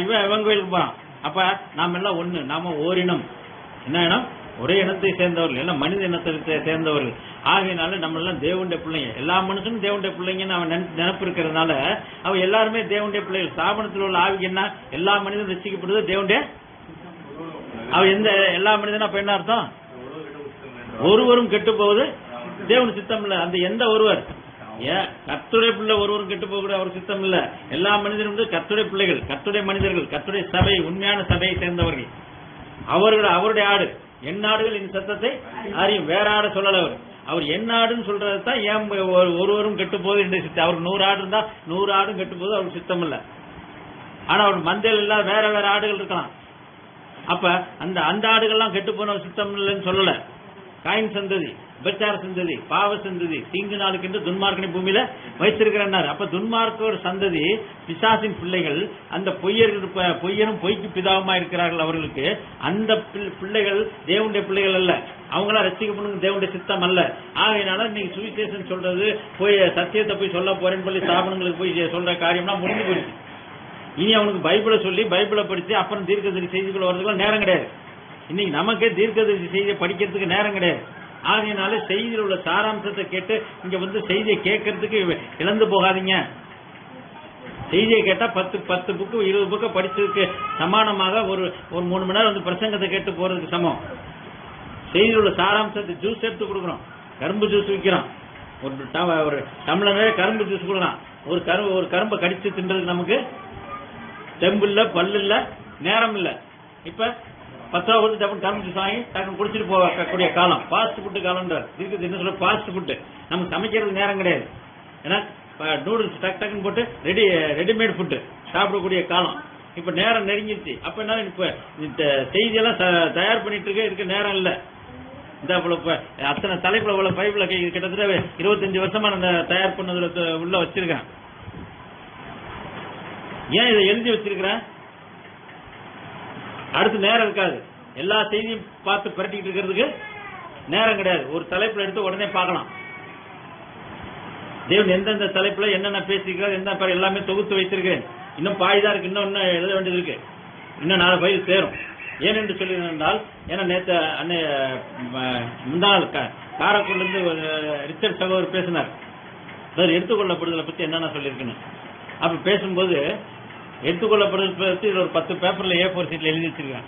இவன் கோயிலுக்கு போறான். அப்ப நாம எல்லாம் ஒண்ணு. நாம ஓரினம். என்ன இனம்? ஒரே இனத்தை சேர்ந்தவர்கள். எல்லாம் மனித இனத்தை சேர்ந்தவர்கள். ஆகையினால நம்ம எல்லாம் தேவனுடைய பிள்ளைங்க. எல்லா மனுஷனும் தேவனுடைய பிள்ளைங்கன்னு அவன் நினைப்பு இருக்கிறதுனால அவன் எல்லாருமே தேவனுடைய பிள்ளைகள். ஸ்தாபனத்தில் உள்ள ஆவிக்கு என்ன? எல்லா மனிதனும் ரசிக்கப்படுவது தேவனுடைய. அவன் எந்த எல்லா மனிதனும் அப்ப என்ன அர்த்தம்? ஒருவரும் கெட்டு போவது தேவன் சித்தம் இல்ல. அந்த எந்த ஒருவர் கர்த்தருடைய பிள்ளை ஒருவரும் கெட்டு போக கூட அவர் சித்தம் இல்ல. எல்லா மனிதரும் கர்த்தருடைய பிள்ளைகள், கர்த்தருடைய மனிதர்கள், கர்த்தருடைய சபை, உண்மையான சபையை சேர்ந்தவர்கள். அவருடைய ஆடு. என் ஆடுகள் இந்த சத்தத்தை அறியும். வேற ஆடு சொல்லல. அவர் என் ஆடுன்னு சொல்றதுதான் ஏன் ஒருவரும் கெட்டு போகுது என்று சித்தம். அவருக்கு 100 ஆடு இருந்தா 100 ஆடும் கெட்டு போகுது அவருக்கு சித்தம் இல்ல. ஆனா அவர் மந்தையில் இல்லாத வேற வேற ஆடுகள் இருக்கலாம். அப்ப அந்த ஆடுகள்லாம் கெட்டு போன சித்தம் இல்லைன்னு சொல்லல. காயின் சந்ததி, விபச்சார சந்ததி, பாவ சந்ததி, தீங்கு நாளுக்கு என்று துன்மார்க்கனை பூமியில வைத்திருக்கிறார். அப்ப துன்மார்க்கோட சந்ததி பிசாசின் பிள்ளைகள். அந்த பொய்யரும் பொய்க்கு பிதாவுமா இருக்கிறார்கள். அவர்களுக்கு அந்த பிள்ளைகள் தேவனுடைய பிள்ளைகள் அல்ல. அவங்களா ரசிக்கப்படும் தேவனுடைய சித்தம் அல்ல. ஆகையினால இன்னைக்கு சுவிசேஷன் சொல்றது போய் சத்தியத்தை போய் சொல்ல போறேன்னு சொல்லி ஸ்தாபனங்களுக்கு போய் சொல்ற காரியம்னா முடிஞ்சு போயிடுச்சு. இனி அவனுக்கு பைபிளை சொல்லி பைபிளை படிச்சு அப்புறம் தீர்க்கதரிசி செய்திகள் வர்றதுக்குள்ள நேரம் கிடையாது. இன்னைக்கு நமக்கே தீர்க்கதரிசி செய்தியை படிக்கிறதுக்கு நேரம் கிடையாது. ஆகையினால செய்தியில் உள்ள சாராம்சத்தை கேட்டு இங்க வந்து செய்தியை கேட்கறதுக்கு இழந்து போகாதீங்க. செய்தியை கேட்டா 10 புக்கு 20 புக்கு படிச்சதுக்கு சமானமாக ஒரு 3 மணி நேரம் வந்து பிரசங்கத்தை கேட்டு போறதுக்கு சமம். செய்தியில் உள்ள சாராம்சத்தை ஜூஸ் எடுத்து கொடுக்குறோம். கரும்பு ஜூஸ் விற்கிறோம். ஒரு டம்ளர் நிறைய கரும்பு ஜூஸ் கொடுக்கலாம். ஒரு கரும்பை கடிச்சு தின்றதுக்கு நமக்கு தெம்பு இல்ல, பல்லு இல்ல, நேரம் இல்ல. இப்ப 10 ரூபா கொடுத்து டக்குனு கரும்பு ஜூஸ் வாங்கி டக்குனு குடிச்சிட்டு போகக்கூடிய காலம் ஃபாஸ்ட் ஃபுட்டு காலம்ன்றார். இதுக்கு என்ன சொல்ற? Fast food. நமக்கு சமைக்கிறதுக்கு நேரம் கிடையாது. ஏன்னா நூடுல்ஸ் டக்குன்னு போட்டு ரெடிமேட் ஃபுட்டு சாப்பிடக்கூடிய காலம். இப்ப நேரம் நெருங்கிடுச்சு. அப்ப என்ன? இப்ப இந்த செய்தியெல்லாம் தயார் பண்ணிட்டு இருக்க நேரம் இல்ல. இந்த அத்தனை தலைப்புல உள்ள பைபிள கிட்டத்தட்ட 25 வருஷமா நான் தயார் பண்ணதுல உள்ள வச்சிருக்கேன். ஏன் இதை எழுதி வச்சிருக்கிறேன்? அடுத்து நேரம் இருக்காது. எல்லா செய்தியும் பார்த்து பிரட்டிட்டு இருக்கிறதுக்கு நேரம் கிடையாது. ஒரு தலைப்புல எடுத்து உடனே பார்க்கலாம். தேவன் எந்தெந்த தலைப்புல என்னென்ன பேசிக்கிறார், எந்த எல்லாமே தொகுத்து வைத்திருக்கிறேன். இன்னும் பாய்தான் இருக்கு. இன்னும் எழுத வேண்டியது இருக்கு. இன்னும் 4 ஃபைல் சேரும். ஏனென்று சொல்லியிருந்தால், ஏன்னா நேற்று முந்தாள் காரைக்குடில இருந்து ரிச்சர்ட் சகோதரர் பேசினார். எடுத்துக்கொள்ளப்படுதலை பத்தி என்னென்ன சொல்லியிருக்குன்னு. அப்ப பேசும்போது எடுத்துக்கொள்ளப்படுதல் பத்தி ஒரு 10 பேப்பர்ல A4 சீட்ல எழுதி வச்சிருக்கேன்.